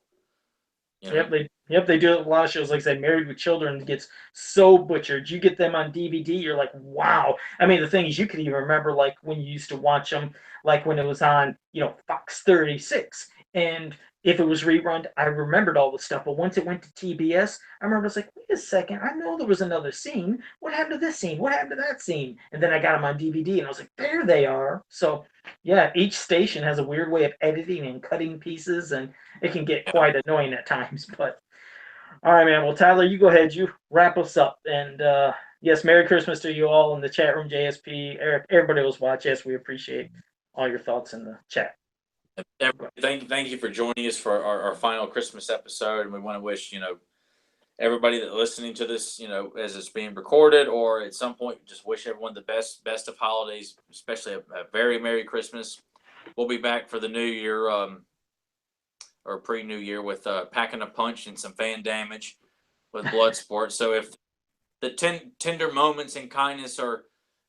Yep, they do a lot of shows. Like I said, Married with Children gets so butchered. You get them on DVD, you're like, wow. I mean, the thing is, you could even remember like when you used to watch them, like when it was on, Fox 36, and if it was rerun, I remembered all the stuff. But once it went to TBS, I remember I was like, wait a second, I know there was another scene. What happened to this scene? What happened to that scene? And then I got them on DVD, and I was like, there they are. So yeah, each station has a weird way of editing and cutting pieces, and it can get quite annoying at times. But all right, man. Well, Tyler, you go ahead. You wrap us up. And yes, Merry Christmas to you all in the chat room, JSP, Eric, everybody who's watching. Yes, we appreciate all your thoughts in the chat. Thank you for joining us for our final Christmas episode, and we want to wish everybody that listening to this, as it's being recorded or at some point, just wish everyone the best of holidays, especially a very Merry Christmas. we'll be back for the new year, or pre-new year, with packing a punch and some fan damage with Bloodsport. So if the tender moments and kindness are,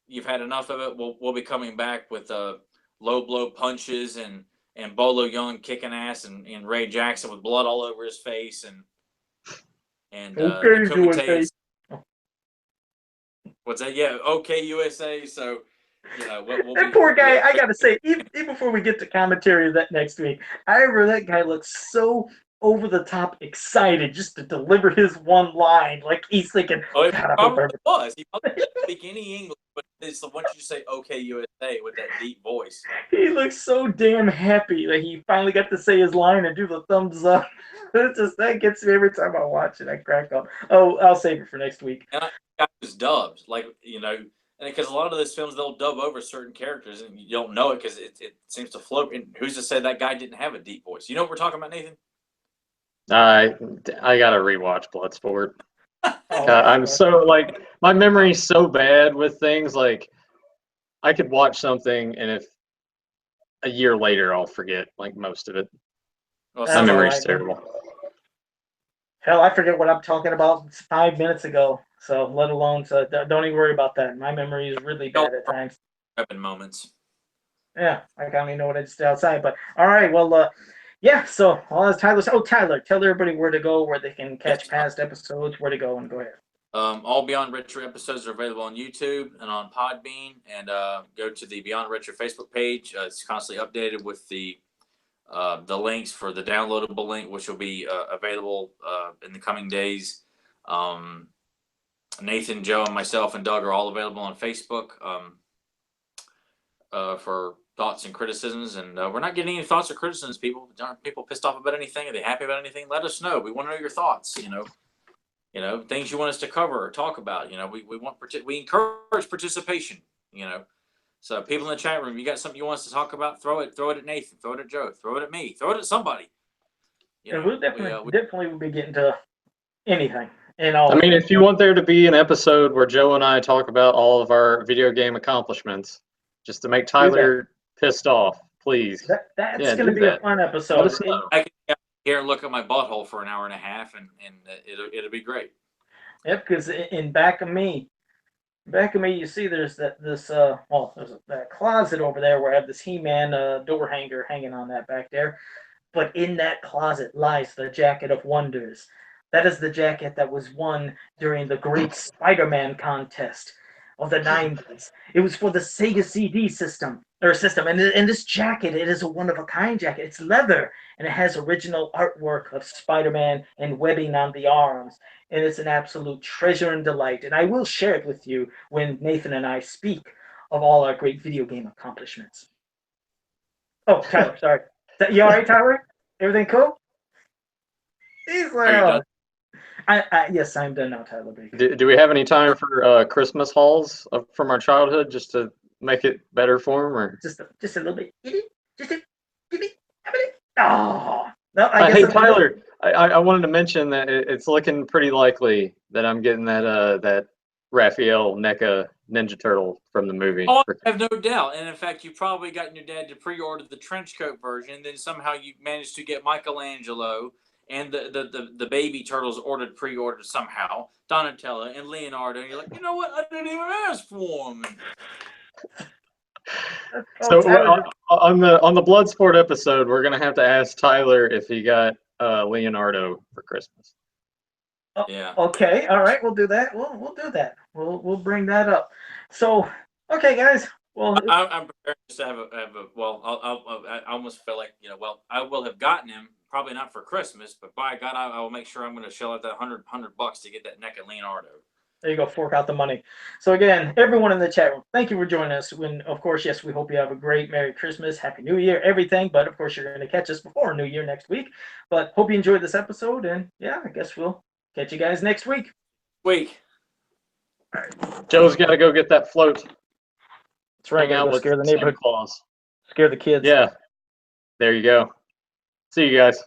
you've had enough of it, we'll be coming back with low blow punches and Bolo Young kicking ass and Ray Jackson with blood all over his face and the Kumite. What's that? Yeah, okay, USA. So, you know, that poor guy. I gotta say, even before we get to commentary of that next week, I remember that guy looks so over the top excited just to deliver his one line. Like he's thinking, oh, it probably was. He probably didn't speak any English, but it's the once you say "Okay, USA" with that deep voice. He looks so damn happy that he finally got to say his line and do the thumbs up. It's just that gets me every time I watch it. I crack up. Oh, I'll save it for next week. And I was dubbed, like, you know, and because a lot of those films they'll dub over certain characters and you don't know it because it seems to float. And who's to say that guy didn't have a deep voice? You know what we're talking about, Nathan? I gotta rewatch Bloodsport. I'm so like my memory's so bad with things. Like I could watch something and if a year later I'll forget like most of it. Well, my memory's terrible. Hell, I forget what I'm talking about 5 minutes ago. So let alone, so don't even worry about that. My memory is really bad at times. Happen moments. Yeah, I don't even know what I just did outside. But all right, well, yeah. So as Tyler said, Tyler, tell everybody where to go, where they can catch past episodes, where to go, and go ahead. All Beyond Retro episodes are available on YouTube and on Podbean, and go to the Beyond Retro Facebook page. It's constantly updated with the links for the downloadable link, which will be available in the coming days. Nathan, Joe, and myself and Doug are all available on Facebook for thoughts and criticisms. And we're not getting any thoughts or criticisms. Aren't people pissed off about anything? Are they happy about anything? Let us know. We want to know your thoughts. You know, things you want us to cover or talk about. You know, we encourage participation. You know, so people in the chat room, you got something you want us to talk about? Throw it at Nathan. Throw it at Joe. Throw it at me. Throw it at somebody. And we'll definitely will be getting to anything. I mean, if you want there to be an episode where Joe and I talk about all of our video game accomplishments, just to make Tyler pissed off, please. That's going to be a fun episode. I can get here and look at my butthole for an hour and a half, and it'll be great. Yep, because in back of me, you see there's there's that closet over there where I have this He-Man door hanger hanging on that back there. But in that closet lies the Jacket of Wonders. That is the jacket that was won during the great Spider-Man contest of the 90s. It was for the Sega CD system. And this jacket, it is a one-of-a-kind jacket. It's leather, and it has original artwork of Spider-Man and webbing on the arms. And it's an absolute treasure and delight. And I will share it with you when Nathan and I speak of all our great video game accomplishments. Oh, Tyler, sorry. You all right, Tyler? Everything cool? He's like, yes, I'm done now, Tyler Baker. Do we have any time for Christmas hauls from our childhood, just to make it better for him, or just a little bit? Oh, no, hey Tyler, I wanted to mention that it's looking pretty likely that I'm getting that Raphael NECA Ninja Turtle from the movie. Oh, I have no doubt. And in fact, you probably gotten your dad to pre-order the trench coat version. Then somehow you managed to get Michelangelo and the baby turtles pre-ordered somehow. Donatello and Leonardo. And you're like, you know what? I didn't even ask for them. So on the Bloodsport episode, we're gonna have to ask Tyler if he got Leonardo for Christmas. Oh, yeah. Okay. All right. We'll do that. We'll do that. We'll bring that up. So, okay, guys. Well, I'm prepared to have a. Well, I almost feel like I will have gotten him. Probably not for Christmas, but by God, I will make sure I'm going to shell out that $100 to get that NECA Leonardo. There you go. Fork out the money. So again, everyone in the chat room, thank you for joining us. Of course, yes, we hope you have a great Merry Christmas, Happy New Year, everything. But of course, you're going to catch us before New Year next week. But hope you enjoyed this episode, and yeah, I guess we'll catch you guys next week. All right. Joe's got to go get that float. That's right. Hang out with scare the neighborhood claws. Scare the kids. Yeah. There you go. See you guys.